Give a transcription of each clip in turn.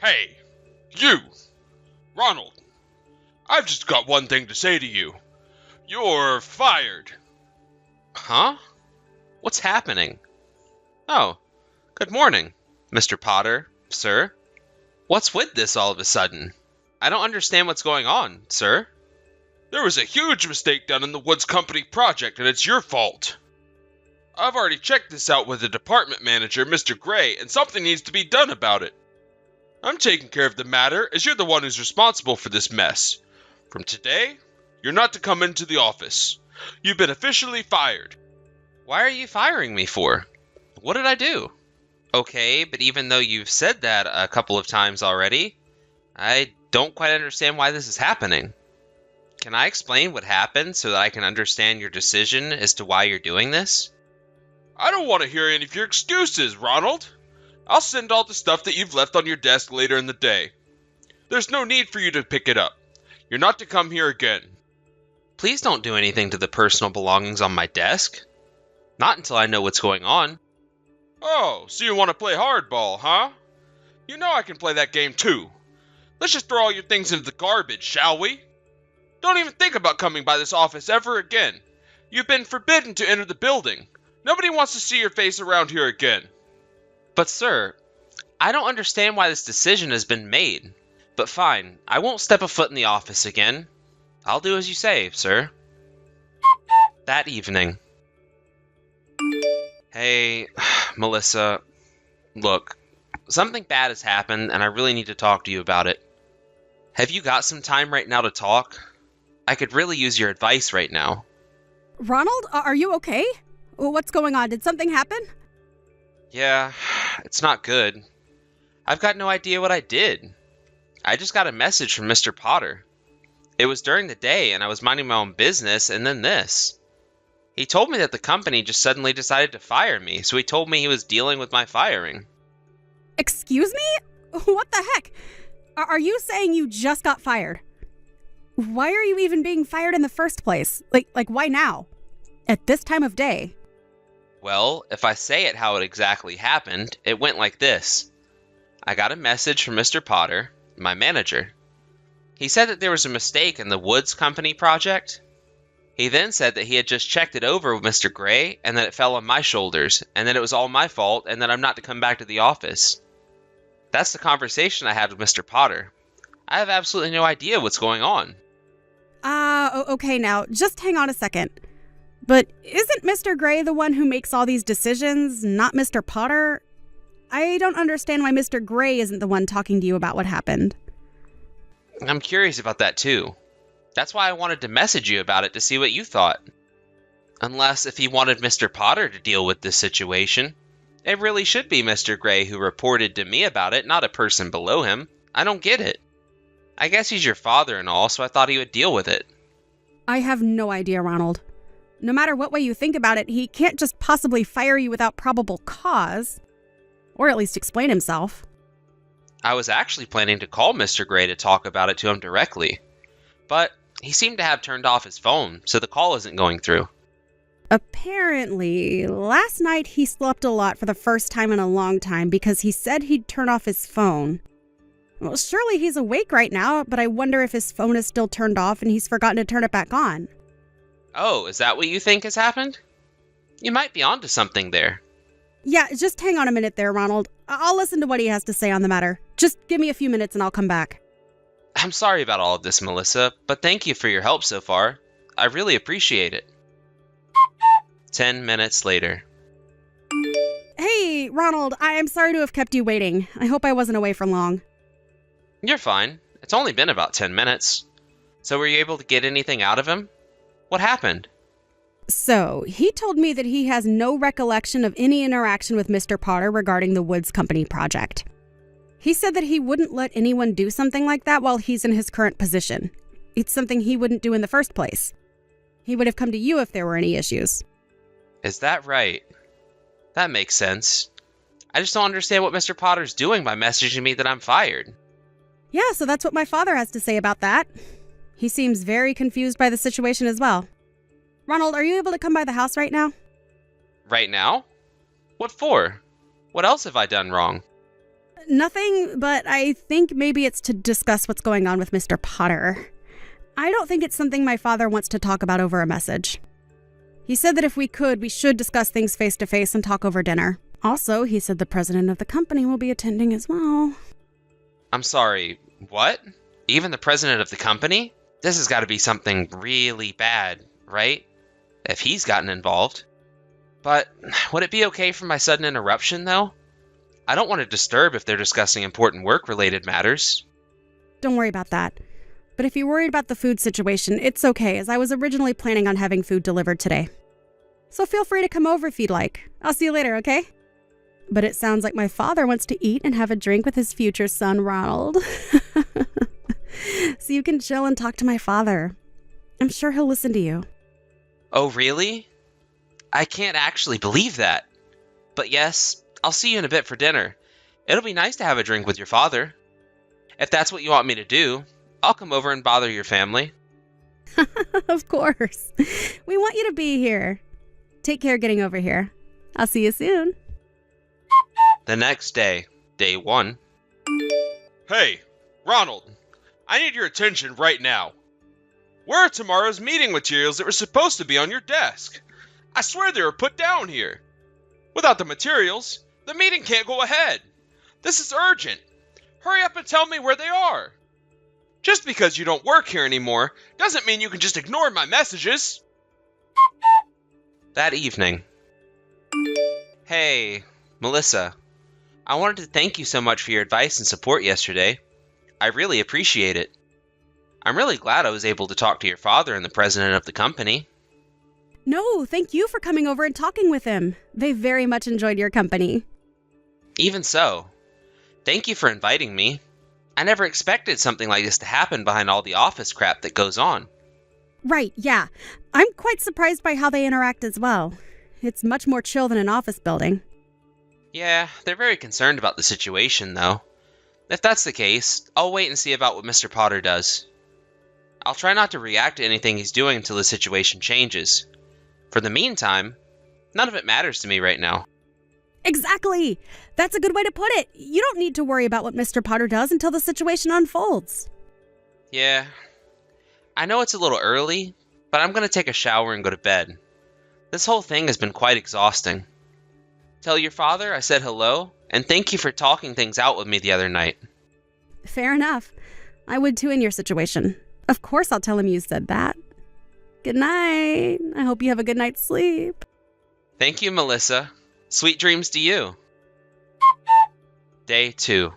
Hey, you! Ronald, I've just got one thing to say to you. You're fired. Huh? What's happening? Oh, good morning, Mr. Potter, sir. What's with this all of a sudden? I don't understand what's going on, sir. There was a huge mistake done in the Woods Company project, and it's your fault. I've already checked this out with the department manager, Mr. Gray, and something needs to be done about it. I'm taking care of the matter, as you're the one who's responsible for this mess. From today, you're not to come into the office. You've been officially fired. Why are you firing me for? What did I do? Okay, but even though you've said that a couple of times already, I don't quite understand why this is happening. Can I explain what happened so that I can understand your decision as to why you're doing this? I don't want to hear any of your excuses, Ronald. I'll send all the stuff that you've left on your desk later in the day. There's no need for you to pick it up. You're not to come here again. Please don't do anything to the personal belongings on my desk. Not until I know what's going on. Oh, so you want to play hardball, huh? You know I can play that game too. Let's just throw all your things into the garbage, shall we? Don't even think about coming by this office ever again. You've been forbidden to enter the building. Nobody wants to see your face around here again. But sir, I don't understand why this decision has been made. But fine, I won't step a foot in the office again. I'll do as you say, sir. That evening. Hey, Melissa, look, something bad has happened and I really need to talk to you about it. Have you got some time right now to talk? I could really use your advice right now. Ronald, are you okay? What's going on? Did something happen? Yeah, it's not good. I've got no idea what I did. I just got a message from Mr. Potter. It was during the day and I was minding my own business and then this. He told me that the company just suddenly decided to fire me, so he told me he was dealing with my firing. Excuse me? What the heck? Are you saying you just got fired? Why are you even being fired in the first place? Like why now? At this time of day? Well, if I say it how it exactly happened, it went like this. I got a message from Mr. Potter, my manager. He said that there was a mistake in the Woods Company project. He then said that he had just checked it over with Mr. Gray and that it fell on my shoulders and that it was all my fault and that I'm not to come back to the office. That's the conversation I had with Mr. Potter. I have absolutely no idea what's going on. Okay now, just hang on a second. But isn't Mr. Gray the one who makes all these decisions, not Mr. Potter? I don't understand why Mr. Gray isn't the one talking to you about what happened. I'm curious about that too. That's why I wanted to message you about it to see what you thought. Unless if he wanted Mr. Potter to deal with this situation, it really should be Mr. Gray who reported to me about it, not a person below him. I don't get it. I guess he's your father and all, so I thought he would deal with it. I have no idea, Ronald. No matter what way you think about it, he can't just possibly fire you without probable cause. Or at least explain himself. I was actually planning to call Mr. Gray to talk about it to him directly. But he seemed to have turned off his phone, so the call isn't going through. Apparently, last night he slept a lot for the first time in a long time because he said he'd turn off his phone. Well, surely he's awake right now, but I wonder if his phone is still turned off and he's forgotten to turn it back on. Oh, is that what you think has happened? You might be onto something there. Yeah, just hang on a minute there, Ronald. I'll listen to what he has to say on the matter. Just give me a few minutes and I'll come back. I'm sorry about all of this, Melissa, but thank you for your help so far. I really appreciate it. 10 minutes later. Hey, Ronald, I'm sorry to have kept you waiting. I hope I wasn't away for long. You're fine. It's only been about 10 minutes. So were you able to get anything out of him? What happened? So, he told me that he has no recollection of any interaction with Mr. Potter regarding the Woods Company project. He said that he wouldn't let anyone do something like that while he's in his current position. It's something he wouldn't do in the first place. He would have come to you if there were any issues. Is that right? That makes sense. I just don't understand what Mr. Potter's doing by messaging me that I'm fired. Yeah, so that's what my father has to say about that. He seems very confused by the situation as well. Ronald, are you able to come by the house right now? Right now? What for? What else have I done wrong? Nothing, but I think maybe it's to discuss what's going on with Mr. Potter. I don't think it's something my father wants to talk about over a message. He said that if we could, we should discuss things face to face and talk over dinner. Also, he said the president of the company will be attending as well. I'm sorry, what? Even the president of the company? This has got to be something really bad, right? If he's gotten involved. But would it be okay for my sudden interruption, though? I don't want to disturb if they're discussing important work-related matters. Don't worry about that. But if you're worried about the food situation, it's okay, as I was originally planning on having food delivered today. So feel free to come over if you'd like. I'll see you later, okay? But it sounds like my father wants to eat and have a drink with his future son, Ronald. So you can chill and talk to my father. I'm sure he'll listen to you. Oh, really? I can't actually believe that. But yes, I'll see you in a bit for dinner. It'll be nice to have a drink with your father. If that's what you want me to do, I'll come over and bother your family. Of course. We want you to be here. Take care getting over here. I'll see you soon. The next day, day 1. Hey, Ronald, I need your attention right now. Where are tomorrow's meeting materials that were supposed to be on your desk? I swear they were put down here. Without the materials, the meeting can't go ahead. This is urgent. Hurry up and tell me where they are. Just because you don't work here anymore doesn't mean you can just ignore my messages. That evening. Hey, Melissa. I wanted to thank you so much for your advice and support yesterday. I really appreciate it. I'm really glad I was able to talk to your father and the president of the company. No, thank you for coming over and talking with him. They very much enjoyed your company. Even so, thank you for inviting me. I never expected something like this to happen behind all the office crap that goes on. Right, yeah. I'm quite surprised by how they interact as well. It's much more chill than an office building. Yeah, they're very concerned about the situation, though. If that's the case, I'll wait and see about what Mr. Potter does. I'll try not to react to anything he's doing until the situation changes. For the meantime, none of it matters to me right now. Exactly! That's a good way to put it. You don't need to worry about what Mr. Potter does until the situation unfolds. Yeah, I know it's a little early, but I'm going to take a shower and go to bed. This whole thing has been quite exhausting. Tell your father I said hello, and thank you for talking things out with me the other night. Fair enough. I would too in your situation. Of course I'll tell him you said that. Good night. I hope you have a good night's sleep. Thank you, Melissa. Sweet dreams to you. Day 2.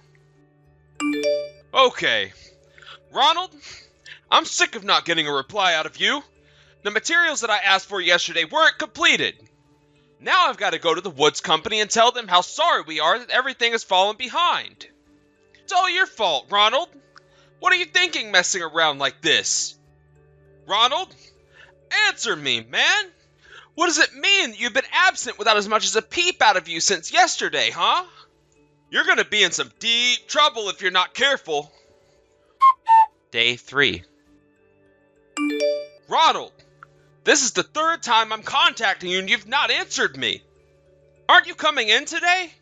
Okay. Ronald, I'm sick of not getting a reply out of you. The materials that I asked for yesterday weren't completed. Now I've got to go to the Woods Company and tell them how sorry we are that everything has fallen behind. It's all your fault, Ronald. What are you thinking messing around like this? Ronald, answer me, man. What does it mean that you've been absent without as much as a peep out of you since yesterday, huh? You're gonna be in some deep trouble if you're not careful. Day 3. Ronald, this is the third time I'm contacting you and you've not answered me. Aren't you coming in today?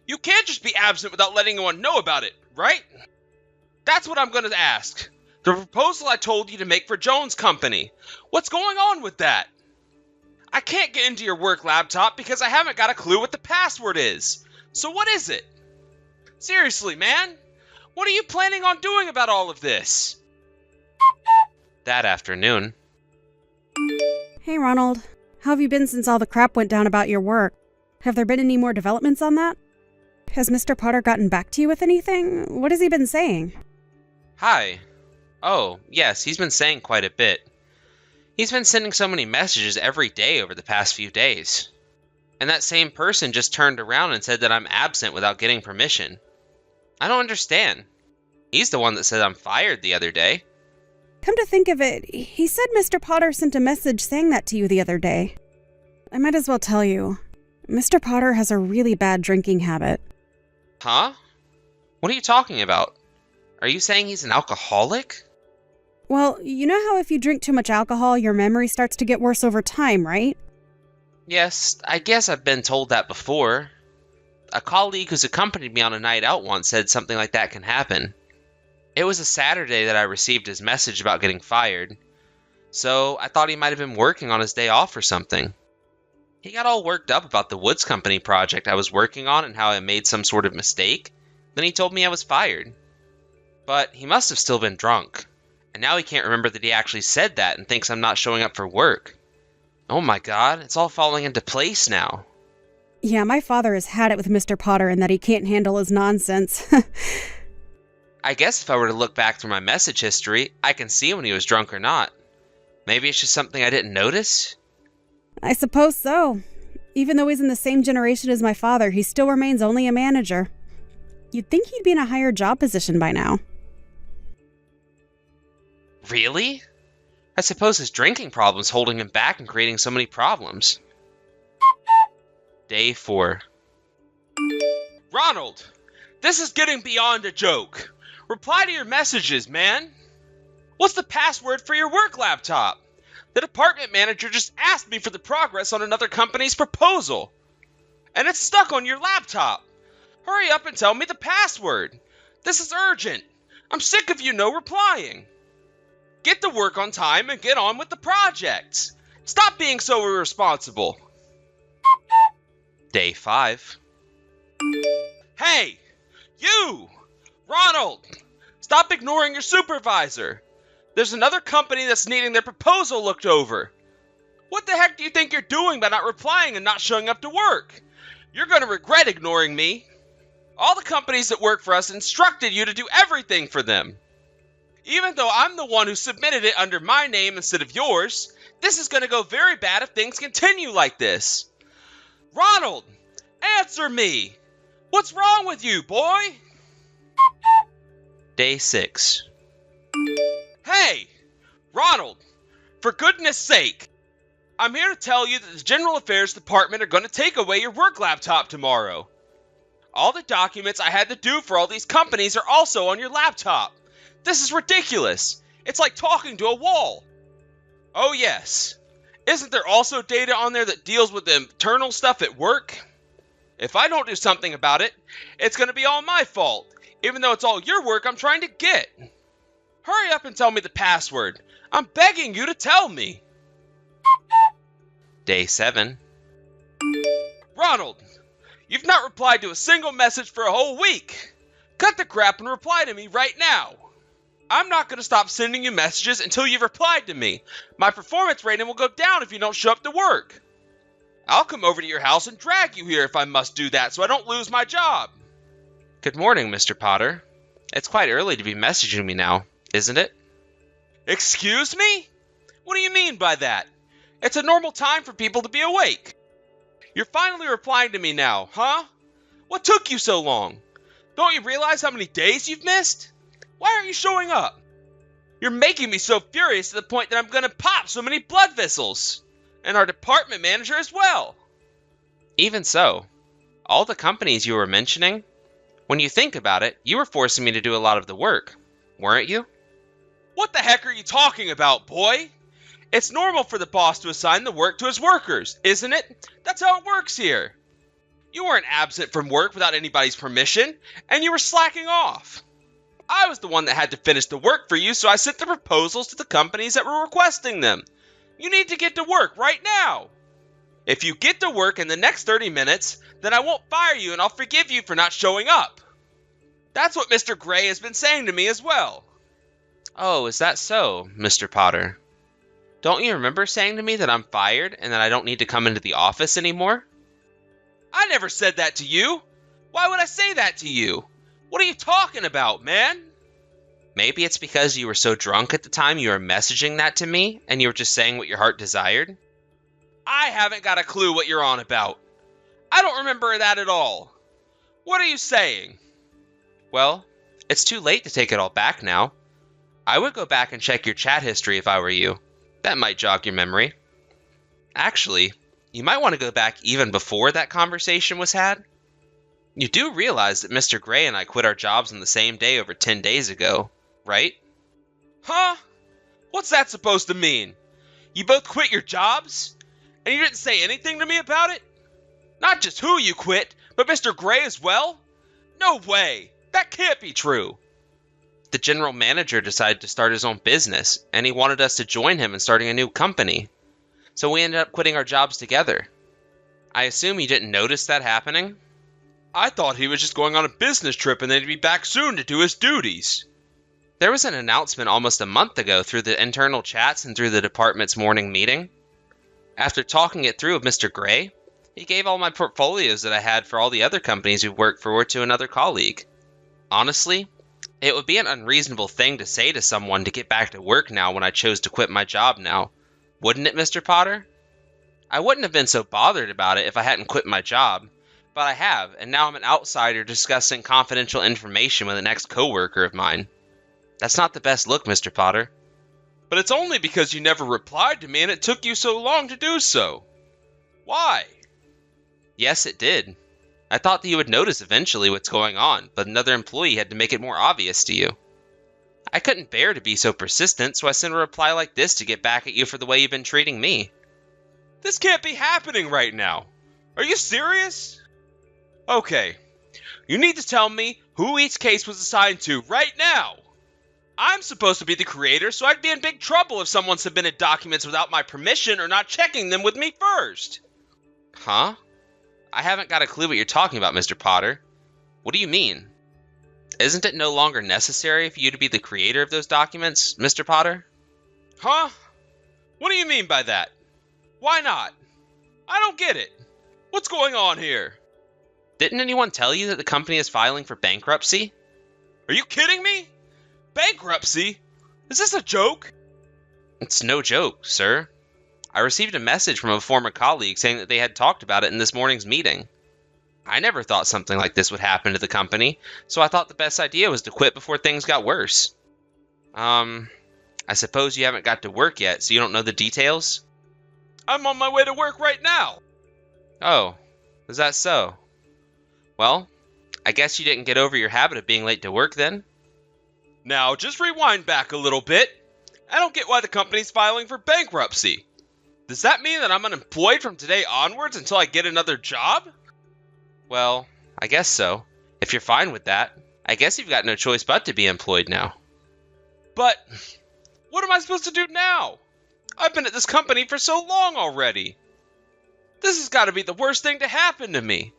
You can't just be absent without letting anyone know about it, right? That's what I'm gonna ask. The proposal I told you to make for Jones Company. What's going on with that? I can't get into your work laptop because I haven't got a clue what the password is. So what is it? Seriously, man. What are you planning on doing about all of this? That afternoon. Hey, Ronald. How have you been since all the crap went down about your work? Have there been any more developments on that? Has Mr. Potter gotten back to you with anything? What has he been saying? Hi. Oh, yes, he's been saying quite a bit. He's been sending so many messages every day over the past few days. And that same person just turned around and said that I'm absent without getting permission. I don't understand. He's the one that said I'm fired the other day. Come to think of it, he said Mr. Potter sent a message saying that to you the other day. I might as well tell you. Mr. Potter has a really bad drinking habit. Huh? What are you talking about? Are you saying he's an alcoholic? Well, you know how if you drink too much alcohol, your memory starts to get worse over time, right? Yes, I guess I've been told that before. A colleague who's accompanied me on a night out once said something like that can happen. It was a Saturday that I received his message about getting fired, so I thought he might have been working on his day off or something. He got all worked up about the Woods Company project I was working on and how I made some sort of mistake. Then he told me I was fired. But he must have still been drunk. And now he can't remember that he actually said that and thinks I'm not showing up for work. Oh my god, it's all falling into place now. Yeah, my father has had it with Mr. Potter in that he can't handle his nonsense. I guess if I were to look back through my message history, I can see when he was drunk or not. Maybe it's just something I didn't notice? I suppose so. Even though he's in the same generation as my father, he still remains only a manager. You'd think he'd be in a higher job position by now. Really? I suppose his drinking problem's holding him back and creating so many problems. Day 4. Ronald, this is getting beyond a joke. Reply to your messages, man. What's the password for your work laptop? The department manager just asked me for the progress on another company's proposal. And it's stuck on your laptop. Hurry up and tell me the password. This is urgent. I'm sick of you no replying. Get to work on time and get on with the project. Stop being so irresponsible. Day 5. Hey, you! Ronald! Stop ignoring your supervisor. There's another company that's needing their proposal looked over. What the heck do you think you're doing by not replying and not showing up to work? You're going to regret ignoring me. All the companies that work for us instructed you to do everything for them. Even though I'm the one who submitted it under my name instead of yours, this is going to go very bad if things continue like this. Ronald, answer me. What's wrong with you, boy? Day 6. Hey, Ronald, for goodness sake, I'm here to tell you that the General Affairs Department are going to take away your work laptop tomorrow. All the documents I had to do for all these companies are also on your laptop. This is ridiculous. It's like talking to a wall. Oh yes, isn't there also data on there that deals with the internal stuff at work? If I don't do something about it, it's going to be all my fault, even though it's all your work I'm trying to get. Hurry up and tell me the password. I'm begging you to tell me. Day 7. Ronald, you've not replied to a single message for a whole week. Cut the crap and reply to me right now. I'm not going to stop sending you messages until you've replied to me. My performance rating will go down if you don't show up to work. I'll come over to your house and drag you here if I must do that so I don't lose my job. Good morning, Mr. Potter. It's quite early to be messaging me now, isn't it? Excuse me? What do you mean by that? It's a normal time for people to be awake. You're finally replying to me now, huh? What took you so long? Don't you realize how many days you've missed? Why aren't you showing up? You're making me so furious to the point that I'm gonna pop so many blood vessels. And our department manager as well. Even so, all the companies you were mentioning, when you think about it, you were forcing me to do a lot of the work, weren't you? What the heck are you talking about, boy? It's normal for the boss to assign the work to his workers, isn't it? That's how it works here. You weren't absent from work without anybody's permission, and you were slacking off. I was the one that had to finish the work for you, so I sent the proposals to the companies that were requesting them. You need to get to work right now. If you get to work in the next 30 minutes, then I won't fire you and I'll forgive you for not showing up. That's what Mr. Gray has been saying to me as well. Oh, is that so, Mr. Potter? Don't you remember saying to me that I'm fired and that I don't need to come into the office anymore? I never said that to you. Why would I say that to you? What are you talking about, man? Maybe it's because you were so drunk at the time you were messaging that to me and you were just saying what your heart desired? I haven't got a clue what you're on about. I don't remember that at all. What are you saying? Well, it's too late to take it all back now. I would go back and check your chat history if I were you. That might jog your memory. Actually, you might want to go back even before that conversation was had. You do realize that Mr. Gray and I quit our jobs on the same day over 10 days ago, right? Huh? What's that supposed to mean? You both quit your jobs? And you didn't say anything to me about it? Not just who you quit, But Mr. Gray as well? No way! That can't be true! The general manager decided to start his own business, and he wanted us to join him in starting a new company. So we ended up quitting our jobs together. I assume you didn't notice that happening? I thought he was just going on a business trip and then he'd be back soon to do his duties. There was an announcement almost a month ago through the internal chats and through the department's morning meeting. After talking it through with Mr. Gray, he gave all my portfolios that I had for all the other companies we've worked for to another colleague. Honestly, it would be an unreasonable thing to say to someone to get back to work now when I chose to quit my job now. Wouldn't it, Mr. Potter? I wouldn't have been so bothered about it if I hadn't quit my job, but I have, and now I'm an outsider discussing confidential information with an ex-coworker of mine. That's not the best look, Mr. Potter. But it's only because you never replied to me and it took you so long to do so. Why? Yes, it did. I thought that you would notice eventually what's going on, but another employee had to make it more obvious to you. I couldn't bear to be so persistent, so I sent a reply like this to get back at you for the way you've been treating me. This can't be happening right now. Are you serious? Okay, you need to tell me who each case was assigned to right now. I'm supposed to be the creator, so I'd be in big trouble if someone submitted documents without my permission or not checking them with me first. Huh? I haven't got a clue what you're talking about, Mr. Potter. What do you mean? Isn't it no longer necessary for you to be the creator of those documents, Mr. Potter? Huh? What do you mean by that? Why not? I don't get it. What's going on here? Didn't anyone tell you that the company is filing for bankruptcy? Are you kidding me? Bankruptcy? Is this a joke? It's no joke, sir. I received a message from a former colleague saying that they had talked about it in this morning's meeting. I never thought something like this would happen to the company, so I thought the best idea was to quit before things got worse. I suppose you haven't got to work yet, so you don't know the details? I'm on my way to work right now. Oh, is that so? Well, I guess you didn't get over your habit of being late to work then? Now, just rewind back a little bit. I don't get why the company's filing for bankruptcy. Does that mean that I'm unemployed from today onwards until I get another job? Well, I guess so. If you're fine with that, I guess you've got no choice but to be employed now. But what am I supposed to do now? I've been at this company for so long already. This has got to be the worst thing to happen to me.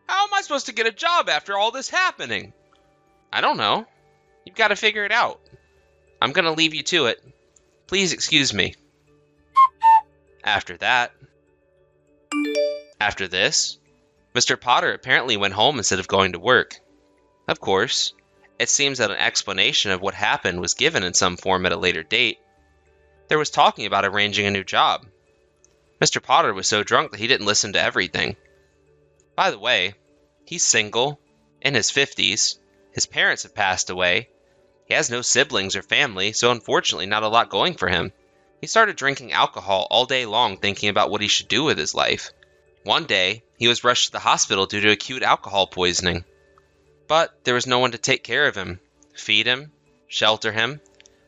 How am I supposed to get a job after all this happening? I don't know. You've got to figure it out. I'm going to leave you to it. Please excuse me. After this, Mr. Potter apparently went home instead of going to work. Of course, it seems that an explanation of what happened was given in some form at a later date. There was talking about arranging a new job. Mr. Potter was so drunk that he didn't listen to everything. By the way, he's single, in his 50s, his parents have passed away, he has no siblings or family, so unfortunately not a lot going for him. He started drinking alcohol all day long thinking about what he should do with his life. One day, he was rushed to the hospital due to acute alcohol poisoning. But there was no one to take care of him, feed him, shelter him,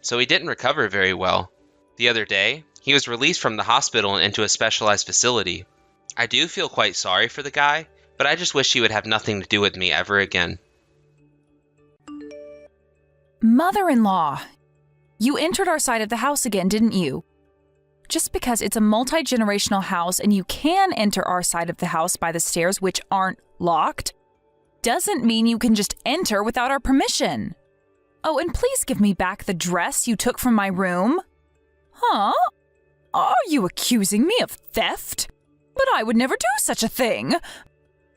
so he didn't recover very well. The other day, he was released from the hospital and into a specialized facility. I do feel quite sorry for the guy, but I just wish he would have nothing to do with me ever again. Mother-in-law, you entered our side of the house again, didn't you? Just because it's a multi-generational house and you can enter our side of the house by the stairs, which aren't locked, doesn't mean you can just enter without our permission. Oh, and please give me back the dress you took from my room. Huh? Are you accusing me of theft? But I would never do such a thing.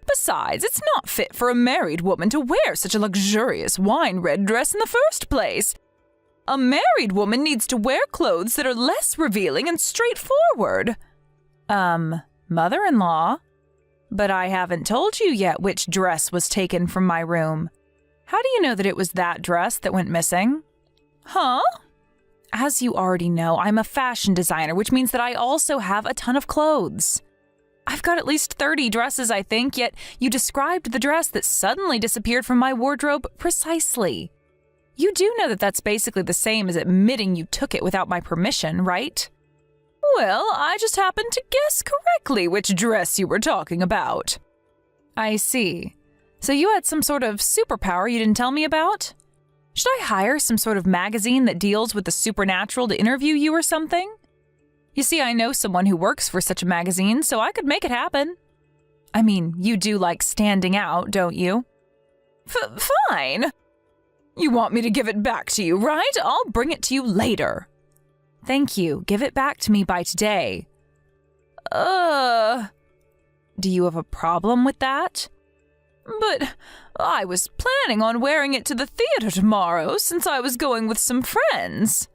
Besides, it's not fit for a married woman to wear such a luxurious wine-red dress in the first place. A married woman needs to wear clothes that are less revealing and straightforward. Mother-in-law? But I haven't told you yet which dress was taken from my room. How do you know that it was that dress that went missing? Huh? As you already know, I'm a fashion designer, which means that I also have a ton of clothes. I've got at least 30 dresses, I think, yet you described the dress that suddenly disappeared from my wardrobe precisely. You do know that that's basically the same as admitting you took it without my permission, right? Well, I just happened to guess correctly which dress you were talking about. I see. So you had some sort of superpower you didn't tell me about? Should I hire some sort of magazine that deals with the supernatural to interview you or something? You see, I know someone who works for such a magazine, so I could make it happen. I mean, you do like standing out, don't you? Fine. You want me to give it back to you, right? I'll bring it to you later. Thank you. Give it back to me by today. Do you have a problem with that? But I was planning on wearing it to the theater tomorrow since I was going with some friends.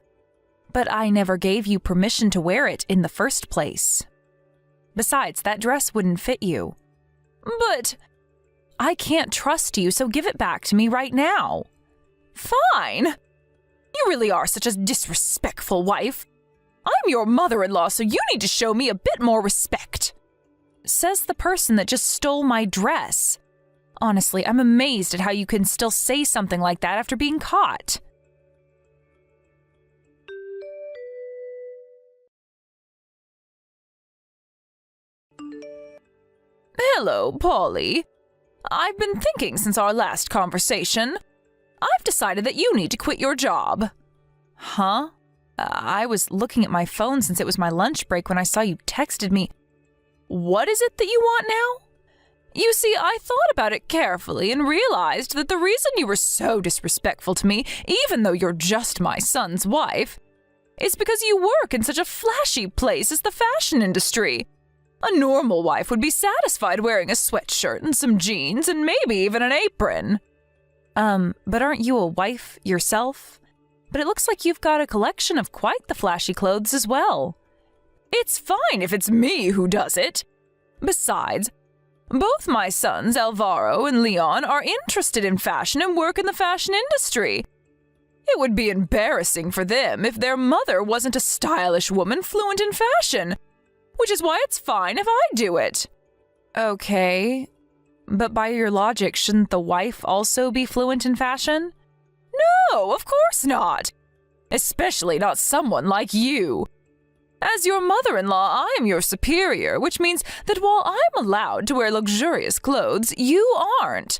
But I never gave you permission to wear it in the first place. Besides, that dress wouldn't fit you. But I can't trust you, so give it back to me right now. Fine. You really are such a disrespectful wife. I'm your mother-in-law, so you need to show me a bit more respect. Says the person that just stole my dress. Honestly, I'm amazed at how you can still say something like that after being caught. Hello, Polly. I've been thinking since our last conversation. I've decided that you need to quit your job. Huh? I was looking at my phone since it was my lunch break when I saw you texted me. What is it that you want now? You see, I thought about it carefully and realized that the reason you were so disrespectful to me, even though you're just my son's wife, is because you work in such a flashy place as the fashion industry. A normal wife would be satisfied wearing a sweatshirt and some jeans and maybe even an apron. But aren't you a wife yourself? But it looks like you've got a collection of quite the flashy clothes as well. It's fine if it's me who does it. Besides, both my sons, Alvaro and Leon, are interested in fashion and work in the fashion industry. It would be embarrassing for them if their mother wasn't a stylish woman fluent in fashion, which is why it's fine if I do it. Okay, but by your logic, shouldn't the wife also be fluent in fashion? No, of course not. Especially not someone like you. As your mother-in-law, I am your superior, which means that while I'm allowed to wear luxurious clothes, you aren't.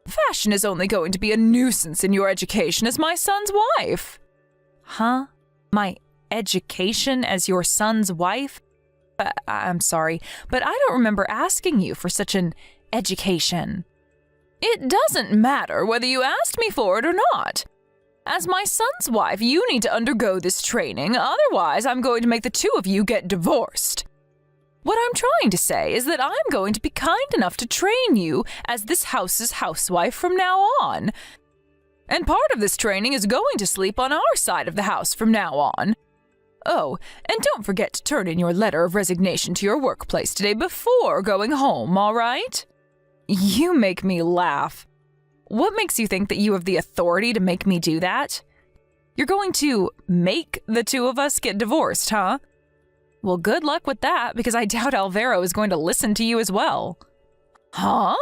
Fashion is only going to be a nuisance in your education as my son's wife. Huh? My education as your son's wife? I'm sorry, but I don't remember asking you for such an education. It doesn't matter whether you asked me for it or not. As my son's wife, you need to undergo this training, otherwise I'm going to make the two of you get divorced. What I'm trying to say is that I'm going to be kind enough to train you as this house's housewife from now on. And part of this training is going to sleep on our side of the house from now on. Oh, and don't forget to turn in your letter of resignation to your workplace today before going home, all right? You make me laugh. What makes you think that you have the authority to make me do that? You're going to make the two of us get divorced, huh? Well, good luck with that, because I doubt Alvaro is going to listen to you as well. Huh?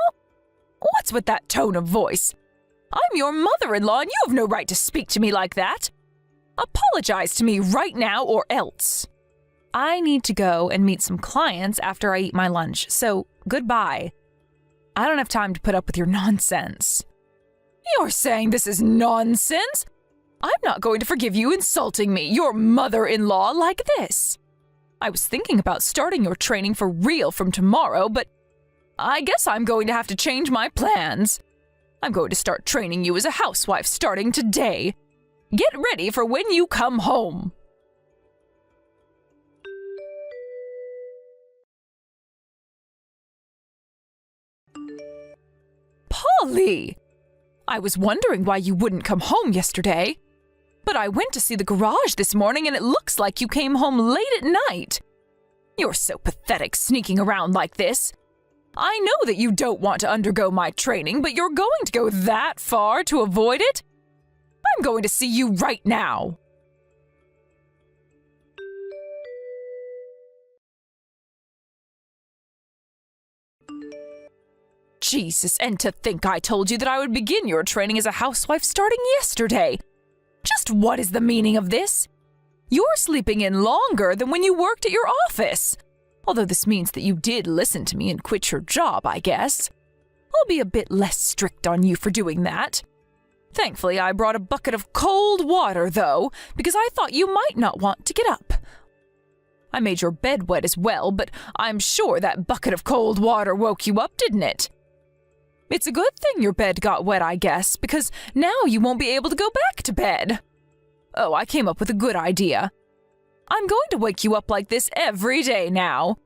What's with that tone of voice? I'm your mother-in-law, and you have no right to speak to me like that. Apologize to me right now or else. I need to go and meet some clients after I eat my lunch, so goodbye. I don't have time to put up with your nonsense. You're saying this is nonsense? I'm not going to forgive you insulting me, your mother-in-law, like this. I was thinking about starting your training for real from tomorrow, but I guess I'm going to have to change my plans. I'm going to start training you as a housewife starting today. Get ready for when you come home. Polly! I was wondering why you wouldn't come home yesterday. But I went to see the garage this morning and it looks like you came home late at night. You're so pathetic sneaking around like this. I know that you don't want to undergo my training, but you're going to go that far to avoid it? I'm going to see you right now. Jesus, and to think I told you that I would begin your training as a housewife starting yesterday. Just what is the meaning of this? You're sleeping in longer than when you worked at your office. Although this means that you did listen to me and quit your job, I guess. I'll be a bit less strict on you for doing that. Thankfully, I brought a bucket of cold water, though, because I thought you might not want to get up. I made your bed wet as well, but I'm sure that bucket of cold water woke you up, didn't it? It's a good thing your bed got wet, I guess, because now you won't be able to go back to bed. Oh, I came up with a good idea. I'm going to wake you up like this every day now.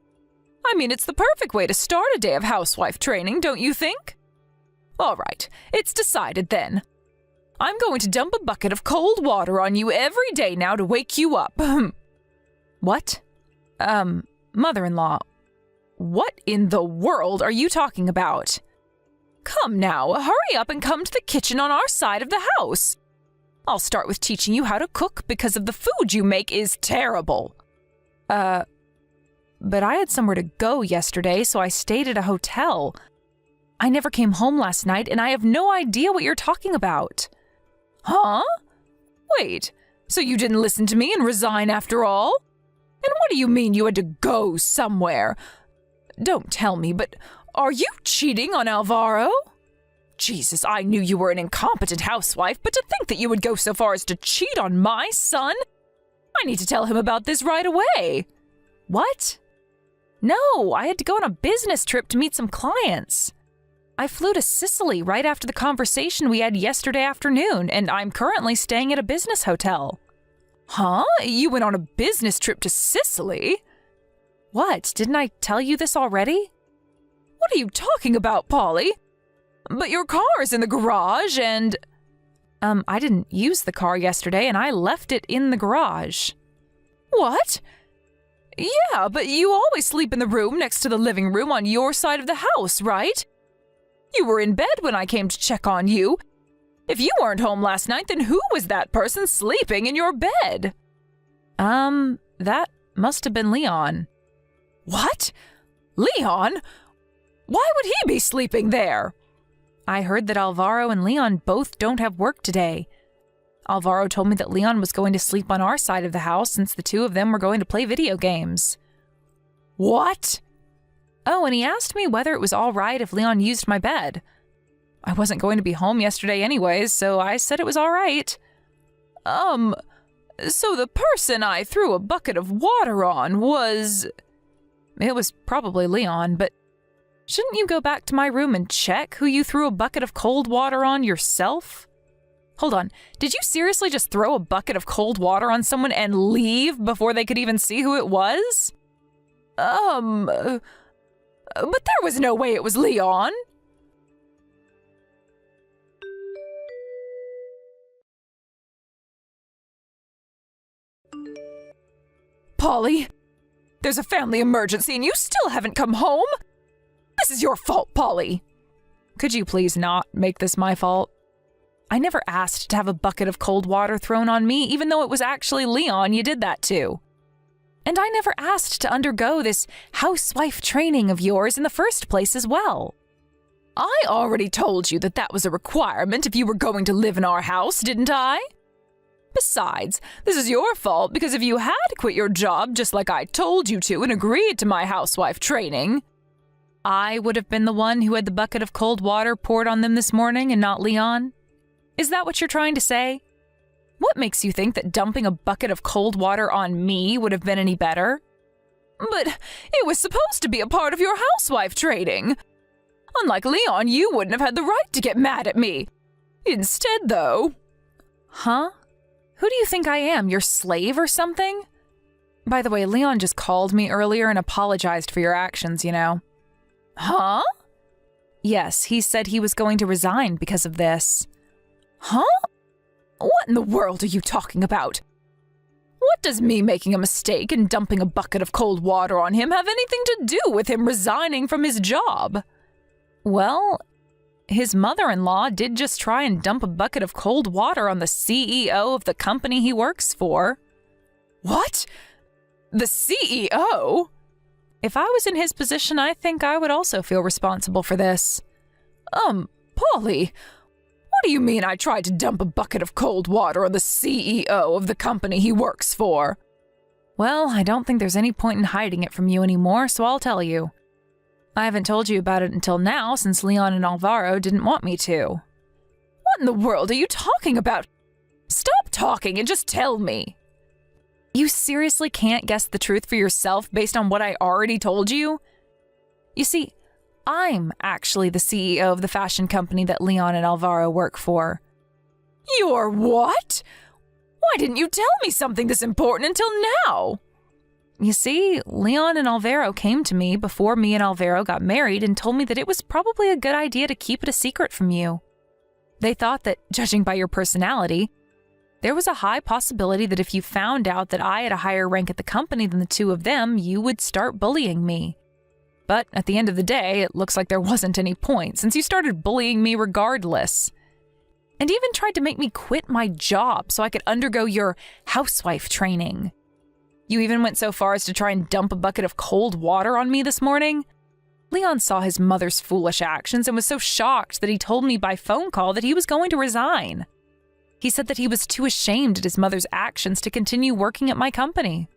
I mean, it's the perfect way to start a day of housewife training, don't you think? All right, it's decided then. I'm going to dump a bucket of cold water on you every day now to wake you up. What? Mother-in-law, what in the world are you talking about? Come now, hurry up and come to the kitchen on our side of the house. I'll start with teaching you how to cook because of the food you make is terrible. But I had somewhere to go yesterday, so I stayed at a hotel. I never came home last night, and I have no idea what you're talking about. Huh? Wait, so you didn't listen to me and resign after all? And what do you mean you had to go somewhere? Don't tell me, but are you cheating on Alvaro? Jesus, I knew you were an incompetent housewife, but to think that you would go so far as to cheat on my son? I need to tell him about this right away. What? No, I had to go on a business trip to meet some clients. I flew to Sicily right after the conversation we had yesterday afternoon, and I'm currently staying at a business hotel. Huh? You went on a business trip to Sicily? What, didn't I tell you this already? What are you talking about, Polly? But your car's in the garage and... I didn't use the car yesterday and I left it in the garage. What? Yeah, but you always sleep in the room next to the living room on your side of the house, right? You were in bed when I came to check on you. If you weren't home last night, then who was that person sleeping in your bed? That must have been Leon. What? Leon? Why would he be sleeping there? I heard that Alvaro and Leon both don't have work today. Alvaro told me that Leon was going to sleep on our side of the house since the two of them were going to play video games. What? Oh, and he asked me whether it was all right if Leon used my bed. I wasn't going to be home yesterday anyways, so I said it was all right. So the person I threw a bucket of water on was... It was probably Leon, but shouldn't you go back to my room and check who you threw a bucket of cold water on yourself? Hold on, did you seriously just throw a bucket of cold water on someone and leave before they could even see who it was? But there was no way it was Leon. Polly, there's a family emergency and you still haven't come home? This is your fault, Polly. Could you please not make this my fault? I never asked to have a bucket of cold water thrown on me, even though it was actually Leon you did that to. And I never asked to undergo this housewife training of yours in the first place as well. I already told you that that was a requirement if you were going to live in our house, didn't I? Besides, this is your fault because if you had quit your job just like I told you to and agreed to my housewife training, I would have been the one who had the bucket of cold water poured on them this morning and not Leon. Is that what you're trying to say? What makes you think that dumping a bucket of cold water on me would have been any better? But it was supposed to be a part of your housewife training. Unlike Leon, you wouldn't have had the right to get mad at me. Instead, though... Huh? Who do you think I am, your slave or something? By the way, Leon just called me earlier and apologized for your actions, you know. Huh? Yes, he said he was going to resign because of this. Huh? What in the world are you talking about? What does me making a mistake and dumping a bucket of cold water on him have anything to do with him resigning from his job? Well, his mother-in-law did just try and dump a bucket of cold water on the CEO of the company he works for. What? The CEO? If I was in his position, I think I would also feel responsible for this. Polly, what do you mean I tried to dump a bucket of cold water on the CEO of the company he works for? Well, I don't think there's any point in hiding it from you anymore, so I'll tell you. I haven't told you about it until now since Leon and Alvaro didn't want me to. What in the world are you talking about? Stop talking and just tell me. You seriously can't guess the truth for yourself based on what I already told you? You see, I'm actually the CEO of the fashion company that Leon and Alvaro work for. You're what? Why didn't you tell me something this important until now? You see, Leon and Alvaro came to me before me and Alvaro got married and told me that it was probably a good idea to keep it a secret from you. They thought that, judging by your personality, there was a high possibility that if you found out that I had a higher rank at the company than the two of them, you would start bullying me. But at the end of the day, it looks like there wasn't any point since you started bullying me regardless. And even tried to make me quit my job so I could undergo your housewife training. You even went so far as to try and dump a bucket of cold water on me this morning. Leon saw his mother's foolish actions and was so shocked that he told me by phone call that he was going to resign. He said that he was too ashamed at his mother's actions to continue working at my company.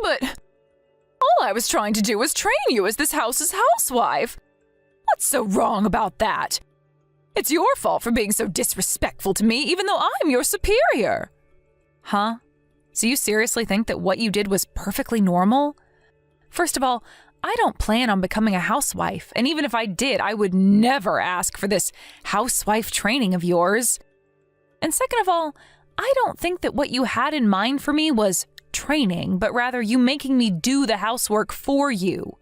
But all I was trying to do was train you as this house's housewife. What's so wrong about that? It's your fault for being so disrespectful to me, even though I'm your superior. Huh? So you seriously think that what you did was perfectly normal? First of all, I don't plan on becoming a housewife, and even if I did, I would never ask for this housewife training of yours. And second of all, I don't think that what you had in mind for me was training, but rather you making me do the housework for you.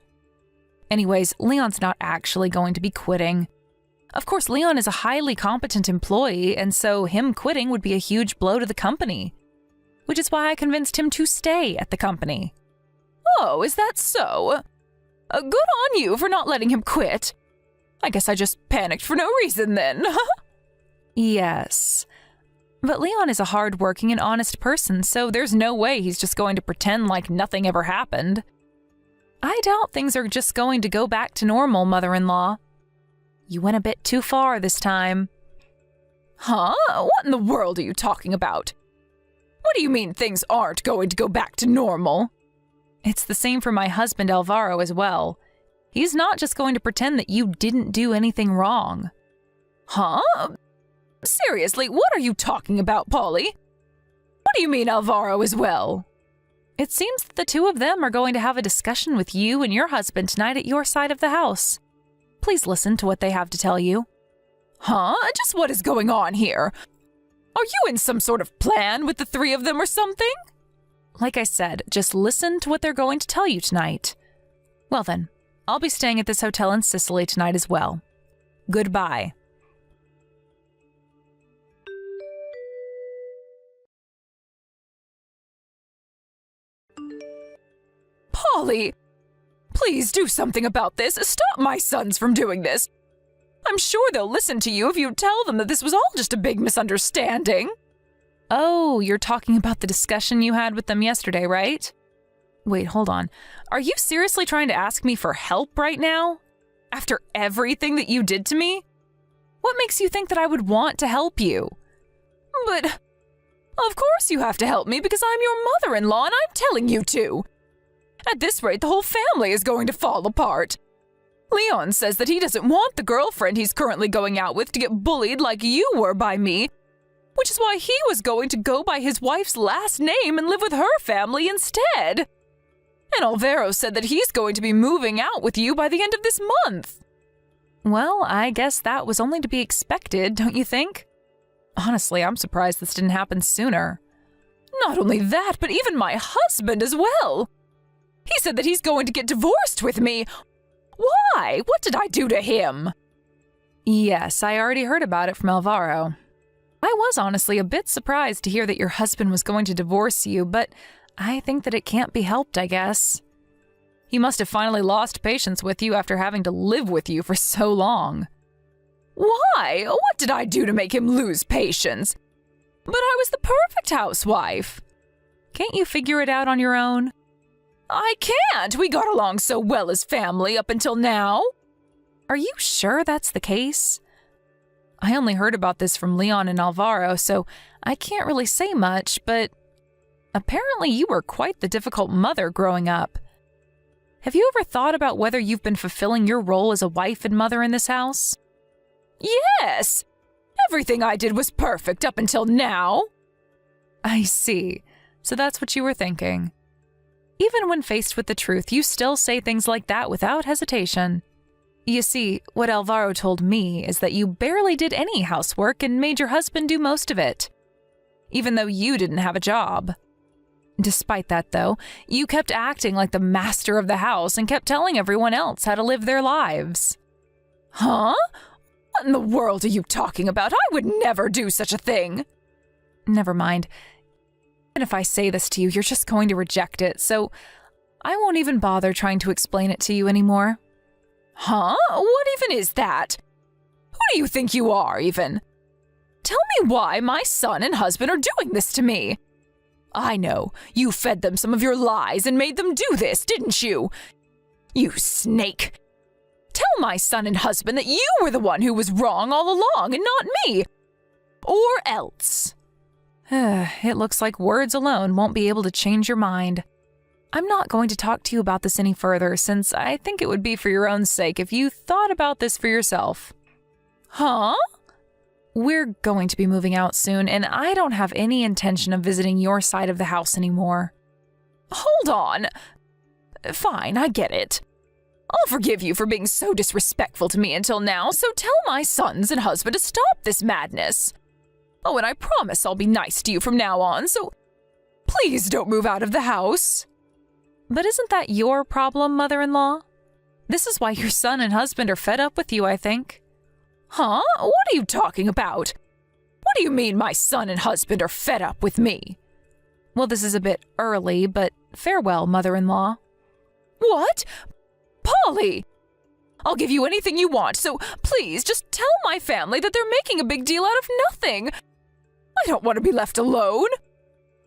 Anyways, Leon's not actually going to be quitting. Of course, Leon is a highly competent employee, and so him quitting would be a huge blow to the company, which is why I convinced him to stay at the company. Oh, is that so? Good on you for not letting him quit. I guess I just panicked for no reason then. Yes. But Leon is a hard-working and honest person, so there's no way he's just going to pretend like nothing ever happened. I doubt things are just going to go back to normal, mother-in-law. You went a bit too far this time. Huh? What in the world are you talking about? What do you mean things aren't going to go back to normal? It's the same for my husband Alvaro as well. He's not just going to pretend that you didn't do anything wrong. Huh? Seriously, what are you talking about, Polly? What do you mean Alvaro as well? It seems that the two of them are going to have a discussion with you and your husband tonight at your side of the house. Please listen to what they have to tell you. Huh? Just what is going on here? Are you in some sort of plan with the three of them or something? Like I said, just listen to what they're going to tell you tonight. Well then, I'll be staying at this hotel in Sicily tonight as well. Goodbye. Polly! Please do something about this. Stop my sons from doing this. I'm sure they'll listen to you if you tell them that this was all just a big misunderstanding. Oh, you're talking about the discussion you had with them yesterday, right? Wait, hold on. Are you seriously trying to ask me for help right now? After everything that you did to me? What makes you think that I would want to help you? But, of course you have to help me because I'm your mother-in-law and I'm telling you to. At this rate, the whole family is going to fall apart. Leon says that he doesn't want the girlfriend he's currently going out with to get bullied like you were by me, which is why he was going to go by his wife's last name and live with her family instead. And Alvaro said that he's going to be moving out with you by the end of this month. Well, I guess that was only to be expected, don't you think? Honestly, I'm surprised this didn't happen sooner. Not only that, but even my husband as well. He said that he's going to get divorced with me. Why? What did I do to him? Yes, I already heard about it from Alvaro. I was honestly a bit surprised to hear that your husband was going to divorce you, but I think that it can't be helped, I guess. He must have finally lost patience with you after having to live with you for so long. Why? What did I do to make him lose patience? But I was the perfect housewife. Can't you figure it out on your own? I can't. We got along so well as family up until now. Are you sure that's the case? I only heard about this from Leon and Alvaro, so I can't really say much, but Apparently, you were quite the difficult mother growing up. Have you ever thought about whether you've been fulfilling your role as a wife and mother in this house? Yes! Everything I did was perfect up until now. I see. So that's what you were thinking. Even when faced with the truth, you still say things like that without hesitation. You see, what Alvaro told me is that you barely did any housework and made your husband do most of it, even though you didn't have a job. Despite that, though, you kept acting like the master of the house and kept telling everyone else how to live their lives. Huh? What in the world are you talking about? I would never do such a thing. Never mind. And if I say this to you, you're just going to reject it, so I won't even bother trying to explain it to you anymore. Huh? What even is that? Who do you think you are, even? Tell me why my son and husband are doing this to me. I know. You fed them some of your lies and made them do this, didn't you? You snake. Tell my son and husband that you were the one who was wrong all along and not me. Or else. It looks like words alone won't be able to change your mind. I'm not going to talk to you about this any further, since I think it would be for your own sake if you thought about this for yourself. Huh? We're going to be moving out soon, and I don't have any intention of visiting your side of the house anymore. Hold on. Fine, I get it. I'll forgive you for being so disrespectful to me until now, so tell my sons and husband to stop this madness. Oh, and I promise I'll be nice to you from now on, so please don't move out of the house. But isn't that your problem, mother-in-law? This is why your son and husband are fed up with you, I think. Huh? What are you talking about? What do you mean my son and husband are fed up with me? Well, this is a bit early, but farewell, mother-in-law. What? Polly! I'll give you anything you want, so please just tell my family that they're making a big deal out of nothing. I don't want to be left alone.